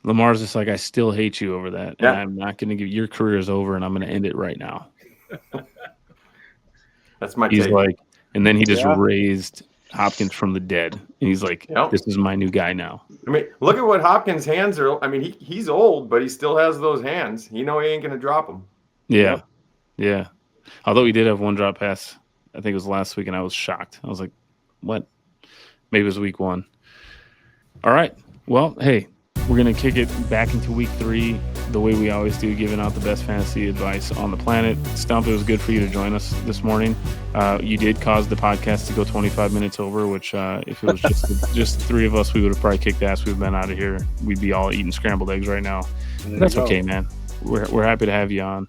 Lamar's just like, I still hate you over that. Yeah. And I'm not going to give your career is over, and I'm going to end it right now. That's my He's take. like, and then he just raised Hopkins from the dead. And he's like, this is my new guy now. I mean, look at what Hopkins' hands are. I mean, he's old, but he still has those hands. You know he ain't going to drop them. Yeah. Yeah. Although he did have one drop pass, I think it was last week, and I was shocked. I was like, what? Maybe it was week 1. All right. Well, hey, we're going to kick it back into week 3 the way we always do, giving out the best fantasy advice on the planet. Stump, it was good for you to join us this morning. You did cause the podcast to go 25 minutes over, which if it was just 3 of us, we would have probably kicked ass. We've been out of here. We'd be all eating scrambled eggs right now. That's okay, man. We're happy to have you on.